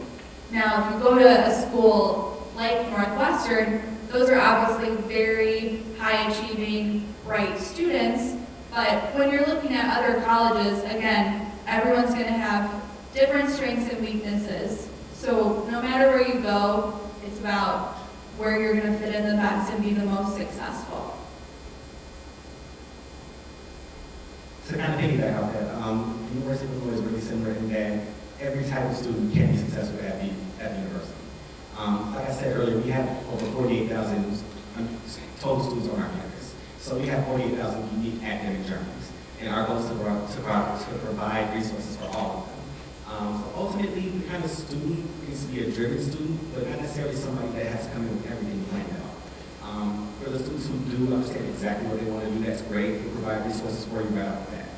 Now, if you go to a school like Northwestern, those are obviously very high-achieving, bright students, but when you're looking at other colleges, again, everyone's going to have different strengths and weaknesses. So no matter where you go, it's about where you're going to fit in the best and be the most successful. To kind of piggyback off that, the University of Illinois is really similar in that every type of student can be successful at the university. Like I said earlier, we have over 48,000 total students on our campus. So we have 48,000 unique academic journeys. And our goal is to provide resources for all of them. So ultimately, the kind of student needs to be a driven student, but not necessarily somebody that has to come in with everything planned out. For the students who do understand exactly what they want to do, that's great. We provide resources for you right off the bat.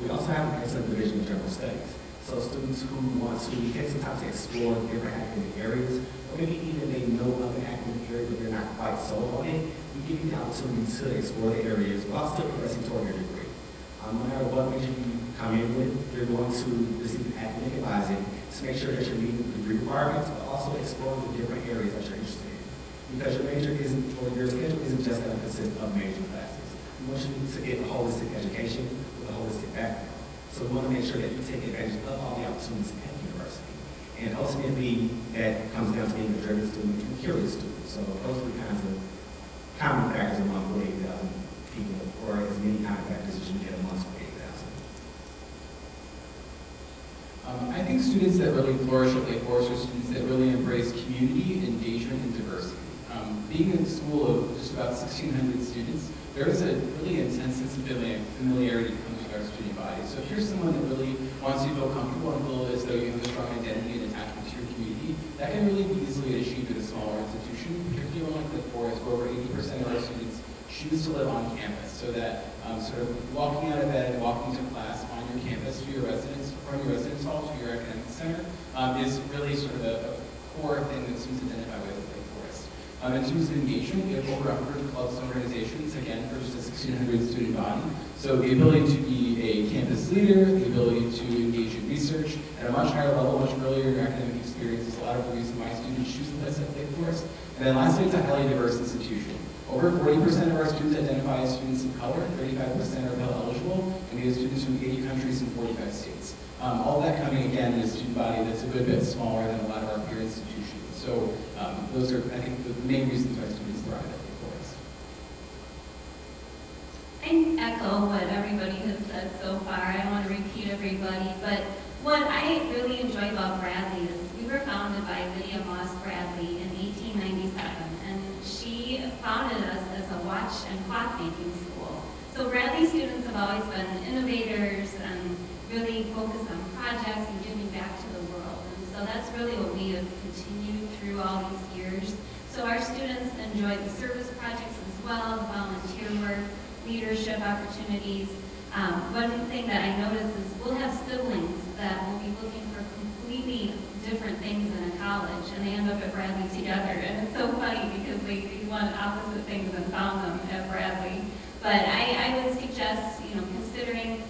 We also have an excellent division of general studies. So students who want to take some time to explore different academic areas, or maybe even they know of an academic area but they're not quite sold on it, we give you the opportunity to explore the areas while still progressing toward your degree. No matter what major you come in with, you're going to receive academic advising to make sure that you're meeting the degree requirements, but also exploring the different areas that you're interested in. Because your major isn't, or your schedule isn't just going to consist of major classes. We want you to get a holistic education with a holistic background. So we want to make sure that you take advantage of all the opportunities at the university. And ultimately, that comes down to being a driven student and a curious student. So those are the kinds of common factors among 48,000 people, or as many common factors as you get amongst 48,000. I think students that really flourish at Lake Forest are students that really embrace community, engagement, and diversity. Being in a school of just about 1,600 students, there is a really intense sense of familiarity that comes with our student body. So if you're someone that really wants you to feel comfortable and feel as though you have a strong identity and attachment to your community, that can really be easily achieved at a smaller institution, particularly like Lake Forest, where over 80% of our students choose to live on campus, so that sort of walking out of bed, walking to class on your campus, to your residence, from your residence hall to your academic center, is really sort of a core thing that students identify with at Lake Forest. In terms of engagement, we have over 100 clubs and organizations, again, for just a 1,600 student body. So the ability to be a campus leader, the ability to engage in research at a much higher level, much earlier in your academic experience is a lot of the reason why students choose to place at Lake Forest. And then lastly, it's a highly diverse institution. Over 40% of our students identify as students of color, 35% are Pell eligible, and we have students from 80 countries and 45 states. All that coming again in a student body that's a good bit smaller than a lot of our peer institutions. So those are, I think, the main reasons why students thrive at Lake Forest. I echo what everybody has said so far. I don't want to repeat everybody, but what I really enjoy about Bradley is we were founded by Lydia Moss Bradley in 1897, and she founded us as a watch and clock making school. So Bradley students have always been innovators and really focused on projects and giving back to the world. And so that's really what we have continued through all these years. So our students enjoy the service projects as well, the volunteer work, leadership opportunities. One thing that I notice is we'll have siblings that will be looking for completely different things in a college, and they end up at Bradley together. And it's so funny because they wanted opposite things and found them at Bradley. But I would suggest, considering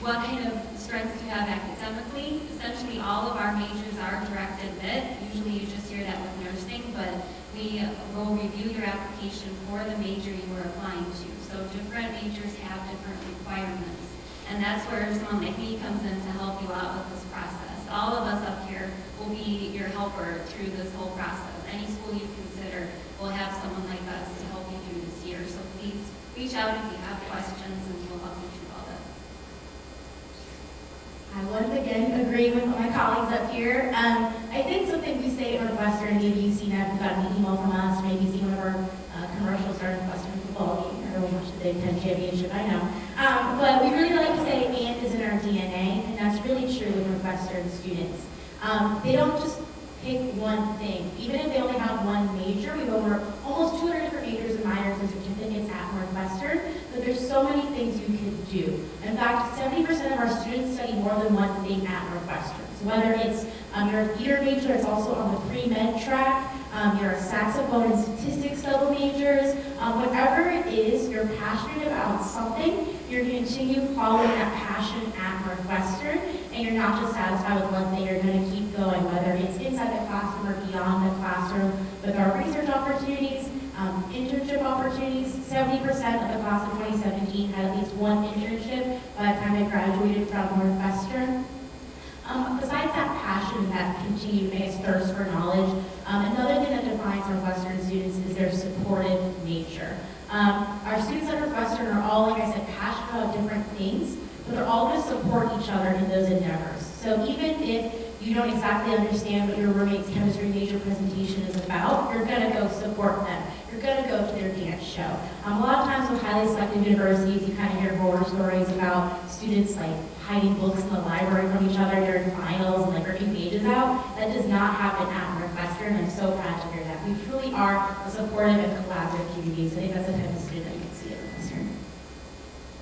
what kind of strengths you have academically. Essentially, all of our majors are direct admit. Usually you just hear that with nursing, but we will review your application for the major you are applying to. So different majors have different requirements. And that's where someone like me comes in to help you out with this process. All of us up here will be your helper through this whole process. Any school you consider will have someone like us to help you through this year. So please reach out if you have questions, and we'll help you through all this. I once again agree with my colleagues up here. I think something we say at Northwestern, maybe you've seen that, we've gotten an email from us, maybe you've seen one of our commercials during Northwestern football game. I don't watch the Big Ten championship, I know. But we really like to say and is in our DNA, and that's really true with Northwestern students. They don't just pick one thing. Even if they only have one major, we have over almost 200 different majors and minors and certificates at Northwestern, but there's so many things you can do. In fact, 70% of our students study more than one thing at Northwestern. So whether it's you're a theater major, it's also on the pre-med track, you're a saxophone and statistics double majors, whatever it is, you're passionate about something, you're going to continue following that passion at Northwestern, and you're not just satisfied with one thing, you're going to keep going, whether it's inside the classroom or beyond the classroom, with our research opportunities, internship opportunities. 70% of the class of 2017 had at least one internship by the time they graduated from Northwestern. Besides that passion and that continued thirst for knowledge, another thing that defines Northwestern students is their supportive nature. Our students at Northwestern are all, like I said, passionate about different things, but they're all going to support each other in those endeavors. So even if you don't exactly understand what your roommate's chemistry major presentation is about, you're going to go support them. You're going to go to their dance show. A lot of times with highly selective universities, you kind of hear horror stories about students like hiding books in the library from each other during finals and like ripping pages out. That does not happen at Northwestern. I'm so proud to hear that. We truly are a supportive and collaborative community. So I think that's the type of student that you can see at Northwestern.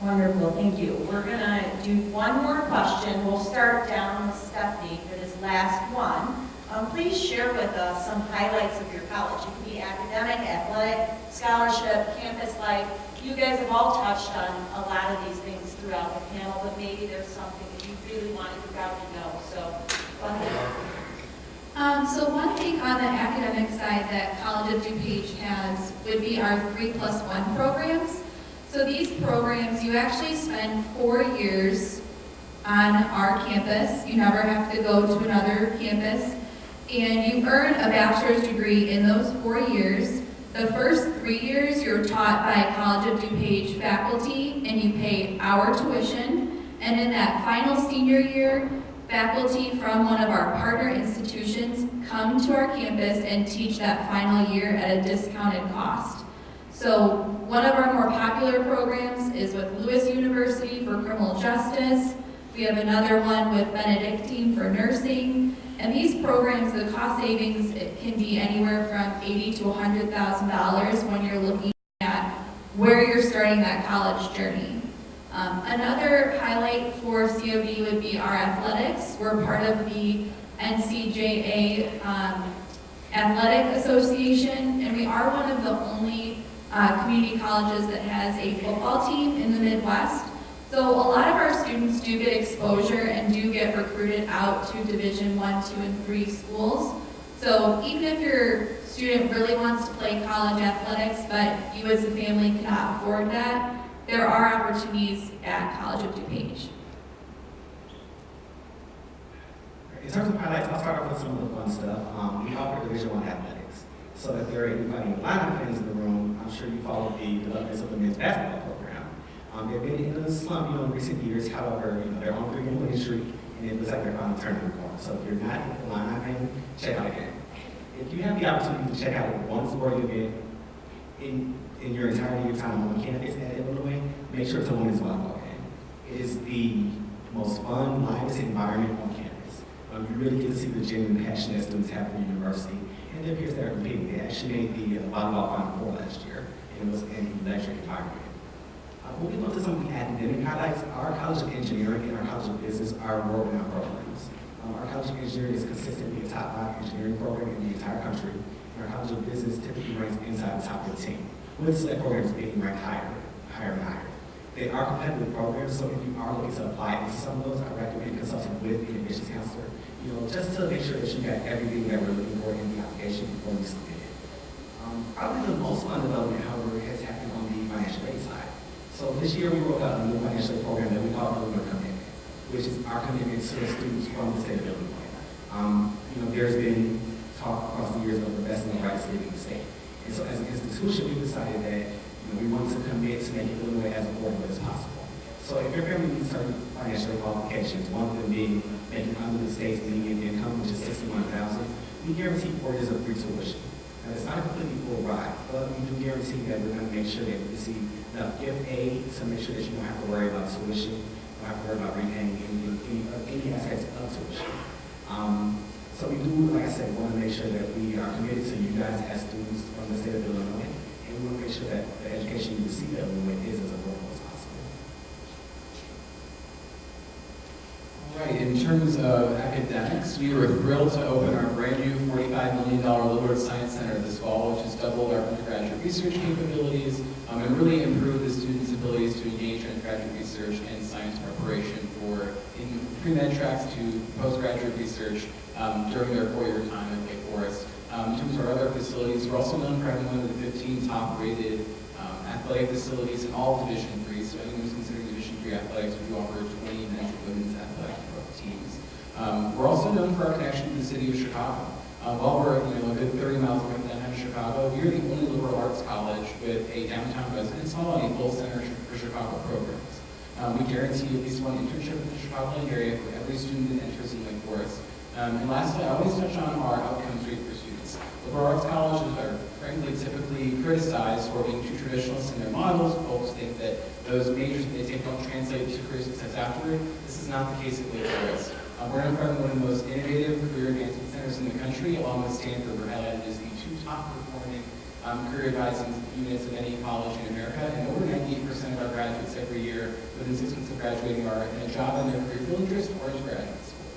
Wonderful, thank you. We're gonna do one more question. We'll start down with Stephanie for this last one. Please share with us some highlights of your college. It can be academic, athletic, scholarship, campus life. You guys have all touched on a lot of these things throughout the panel, but maybe there's something that you really wanted the crowd to know. So go ahead. So one thing on the academic side that College of DuPage has would be our 3+1 programs. So these programs, you actually spend 4 years on our campus. You never have to go to another campus. And you earn a bachelor's degree in those 4 years. The first 3 years, you're taught by College of DuPage faculty, and you pay our tuition. And in that final senior year, faculty from one of our partner institutions come to our campus and teach that final year at a discounted cost. So one of our more popular programs is with Lewis University for criminal justice. We have another one with Benedictine for nursing. And these programs, the cost savings, it can be anywhere from $80,000 to $100,000 when you're looking at where you're starting that college journey. Another highlight for COB would be our athletics. We're part of the NCJA Athletic Association, and we are one of the only community colleges that has a football team in the Midwest. So a lot of our students do get exposure and do get recruited out to Division I, II, and III schools. So even if your student really wants to play college athletics, but you as a family cannot afford that, there are opportunities at College of DuPage. In terms of highlights, I'll start off with some of the fun stuff. We offer Division I athletics. So if there are anybody Illini fans in the room, I'm sure you followed the developments of the men's basketball program. They've been in a slump, in recent years. However, they're on 3-game winning streak, and it looks like they're finally turning the corner. So if you're not an Illini fan, check out a game. If you have the opportunity to check out one sporting event in your entire year time on campus at Illinois, make sure it's a women's volleyball game. It is the most fun, livest environment on campus. You really get to see the genuine passion that students have for the university, and their peers that are competing. They actually made the volleyball Final Four last year, and it was an electric environment. Moving on to some of the academic highlights, our College of Engineering and our College of Business are world-renowned programs. Our College of Engineering is consistently a top 5 engineering program in the entire country, and our College of Business typically ranks inside the top 15, with select programs being ranked higher and higher. They are competitive programs, so if you are looking to apply into some of those, I recommend consulting with an admissions counselor, just to make sure that you got everything that we're looking for in the application before you submit it. Probably the most fun development, however, has happened on the financial aid side. So this year we rolled out a new financial aid program that we call Illinois Commitment, which is our commitment to the students from the state of Illinois. There's been talk across the years of investing in the rights leading the state. And so as an institution, we decided that we want to commit to making Illinois as affordable as possible. So if your family meets certain financial qualifications, one of them being making under the state's median income, which is $61,000, we guarantee 4 years of free tuition. Now, it's not a completely full ride, but we do guarantee that we're going to make sure that you receive enough gift aid to make sure that you don't have to worry about tuition, you don't have to worry about repaying any aspects of tuition. So we do, like I said, want to make sure that we are committed to you guys as students from the state of Illinois, and we want to make sure that the education you receive at Illinois is as affordable as possible. All right, in terms of academics, we were thrilled to open our brand new $45 million Little Earth Science Center this fall, which has doubled our undergraduate research capabilities and really improved the students' abilities to engage in undergraduate research and science preparation for in pre-med tracks to postgraduate research during their 4-year time at Wake Forest. In terms of our other facilities, we're also known for having one of the 15 top-rated athletic facilities in all Division III. So anyone who's considering Division III athletics, we do offer 20 men's and women's athletic teams. We're also known for our connection to the city of Chicago. While we're a good 30 miles away from downtown Chicago, we are the only liberal arts college with a downtown residence hall and a full center for Chicago programs. We guarantee at least one internship in the Chicagoland area for every student that enters in Wake Forest. And lastly, I always touch on our outcomes rate for students. Liberal arts colleges are frankly typically criticized for being too traditionalist in their models. Folks think that those majors that they take don't translate to career success afterward. This is not the case at Wake Forest. We're in front of one of the most innovative career advancement centers in the country, along with Stanford. We're highlighted as the 2 top performing career advising units of any college in America, and over 98% of our graduates every year within 6 months of graduating are in a job in their career field interest or in graduate school.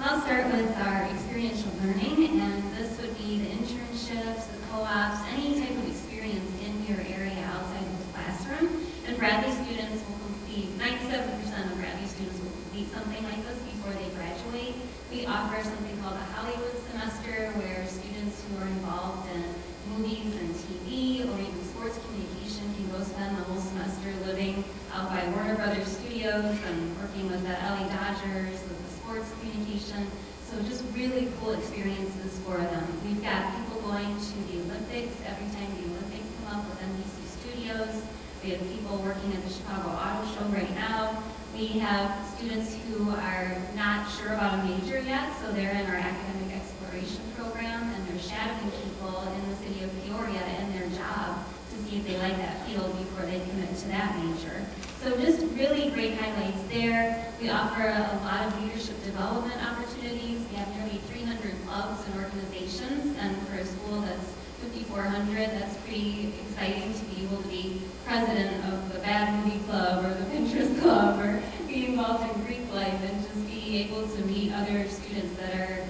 I'll start with our experiential learning, and this would be the internships, the co-ops, any type of experience in your area outside of the classroom. And Bradley students will complete, 97% of Bradley students will complete something like this before they graduate. We offer something called a Hollywood semester, where students who are involved in movies and TV or even sports communication can go spend the whole semester living out by Warner Brothers Studios and working with the LA Dodgers, with the sports communication. So just really cool experiences for them. We've got people going to the Olympics every time the Olympics come up with NBC Studios. We have people working at the Chicago Auto Show right now. We have students who are not sure about a major yet, so they're in our academic exploration program, and they're shadowing people in the city of Peoria in their job to see if they like that field before they commit to that major. So just really great highlights there. We offer a lot of leadership development opportunities. We have nearly 300 clubs and organizations, and for a school that's 5,400. That's pretty exciting to be able to be president of the Bad Movie Club or the Pinterest Club or be involved in Greek life and just be able to meet other students that are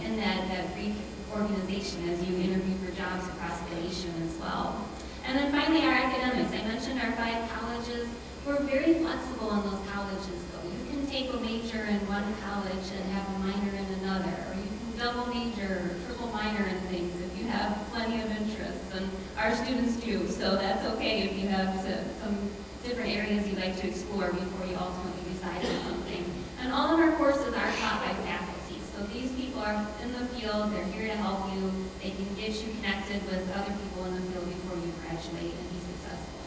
in that Greek organization as you interview for jobs across the nation as well. And then finally, our academics. I mentioned our 5 colleges. We're very flexible in those colleges, though. You can take a major in one college and have a minor in another, or you can double major or triple minor in things if you have plenty of interests, and our students do, so that's okay if you have some different areas you'd like to explore before you ultimately decide on something. And all of our courses are taught by faculty, so these people are in the field, they're here to help you, they can get you connected with other people in the field before you graduate and be successful.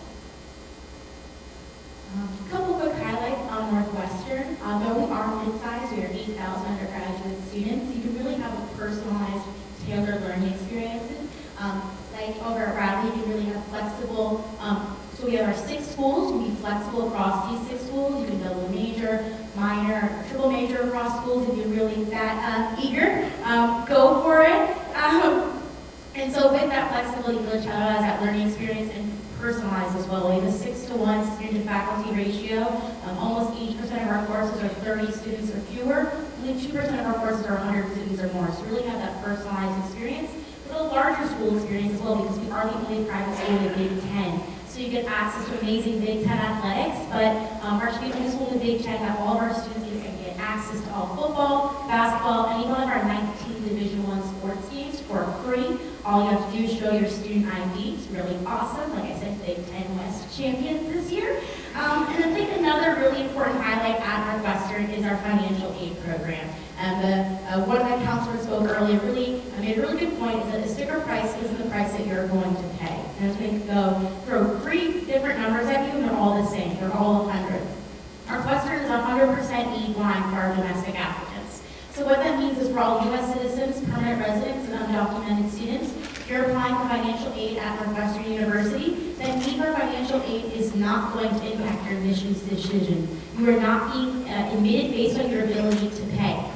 A couple quick highlights on Northwestern. Though we are mid-sized, we are 8,000 undergraduate students, you can really have a personalized, tailored learning experiences. Like over at Bradley, you can really have flexible, so we have our 6 schools, you can be flexible across these 6 schools, you can double major, minor, triple major across schools if you're really that eager, go for it. And so with that flexibility, the child has that learning experience and personalized as well. We have a 6-to-1 student to faculty ratio. Almost 80% of our courses are 30 students or fewer. Only 2% of our courses are 100 students or more. So we really have that personalized experience. With a larger school experience as well, because we are the only private school in the Big Ten. So you get access to amazing Big Ten athletics, but our student school in the Big Ten have all of our students can get access to all football, basketball, any one of our 19 Division I sports games for free. All you have to do is show your student ID. It's really awesome. Like I said, Big Ten West champions this year. And I think another really important highlight at Northwestern is our financial aid program. And one of my counselors spoke earlier really made a really good point, is that the sticker price isn't the price that you're going to pay. And I was going to go throw 3 different numbers at you, and they're all the same. They're all 100. Northwestern is 100% aid line for our domestic applicants. So what that means is for all U.S. citizens, permanent residents, and undocumented students, if you're applying for financial aid at Northwestern University, then need for financial aid is not going to impact your admissions decision. You are not being admitted based on your ability to pay.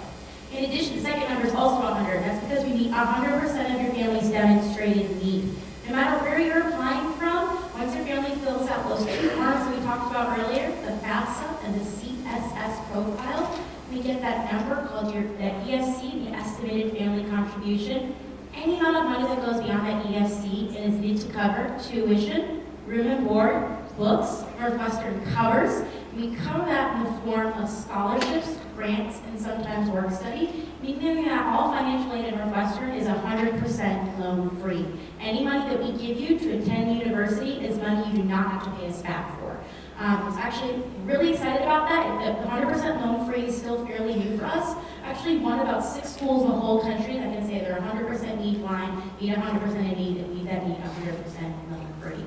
In addition, the second number is also 100. That's because we meet 100% of your family's demonstrated need. No matter where you're applying from, once your family fills out those 2 forms that we talked about earlier, the FAFSA and the CSS profile, we get that number called the EFC, the Estimated Family Contribution. Any amount of money that goes beyond that EFC is needed to cover tuition, room and board, books, Northwestern covers. We cover that in the form of scholarships, grants, and sometimes work study, meaning that all financial aid at Northwestern is 100% loan-free. Any money that we give you to attend the university is money you do not have to pay us back for. I was actually really excited about that. The 100% loan-free is still fairly new for us. Actually, one of about 6 schools in the whole country that can say they're 100% need line, need 100% in need, and need 100% loan-free.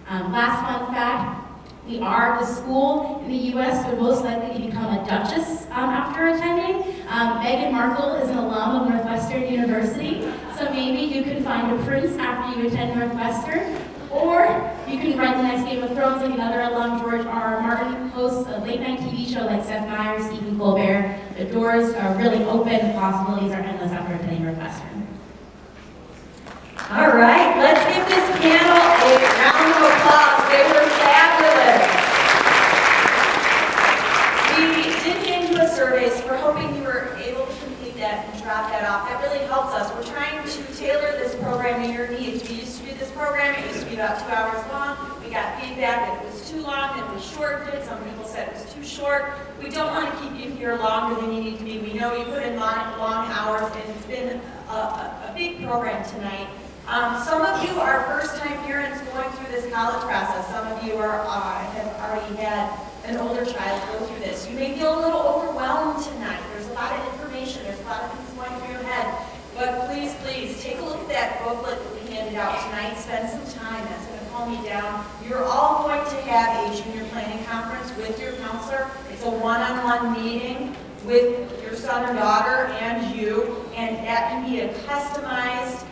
Last fun fact, we are the school in the U.S. who most likely to become a duchess after attending. Meghan Markle is an alum of Northwestern University, so maybe you can find a prince after you attend Northwestern. Or you can write the next Game of Thrones like another alum, George R.R. Martin, hosts a late-night TV show like Seth Meyers, Stephen Colbert. The doors are really open, the possibilities are endless after attending Northwestern. All right, let's give this panel a round of applause. They were fabulous. We did hand you a survey, so we're hoping you were able to complete that and drop that off. That really helps us. We're trying to tailor this program to your needs. We used to do this program, it used to be about 2 hours long. We got feedback that it was too long, that we shortened it. Some people said it was too short. We don't want to keep you here longer than you need to be. We know you put in long hours, and it's been a big program tonight. Some of you are first-time parents going through this college process. Some of you have already had an older child go through this. You may feel a little overwhelmed tonight. There's a lot of information. There's a lot of things going through your head. But please, please, take a look at that booklet that we handed out tonight. Spend some time. That's going to calm you down. You're all going to have a junior planning conference with your counselor. It's a one-on-one meeting with your son or daughter and you, and that can be a customized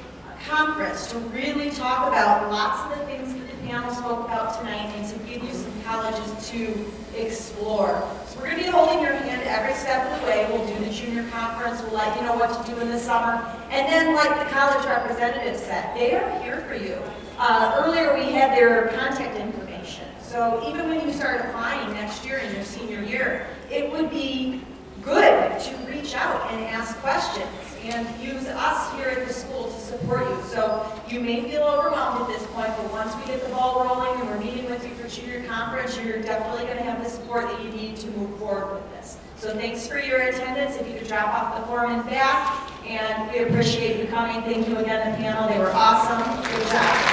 conference to really talk about lots of the things that the panel spoke about tonight and to give you some colleges to explore. So we're going to be holding your hand every step of the way. We'll do the junior conference. We'll let you know what to do in the summer. And then, like the college representative said, they are here for you. Earlier, we had their contact information. So even when you start applying next year in your senior year, it would be good to reach out and ask questions and use us here at the school to support you. So you may feel overwhelmed at this point, but once we get the ball rolling and we're meeting with you for junior conference, you're definitely going to have the support that you need to move forward with this. So thanks for your attendance. If you could drop off the form and back, and we appreciate you coming. Thank you again, the panel. They were awesome. Good job.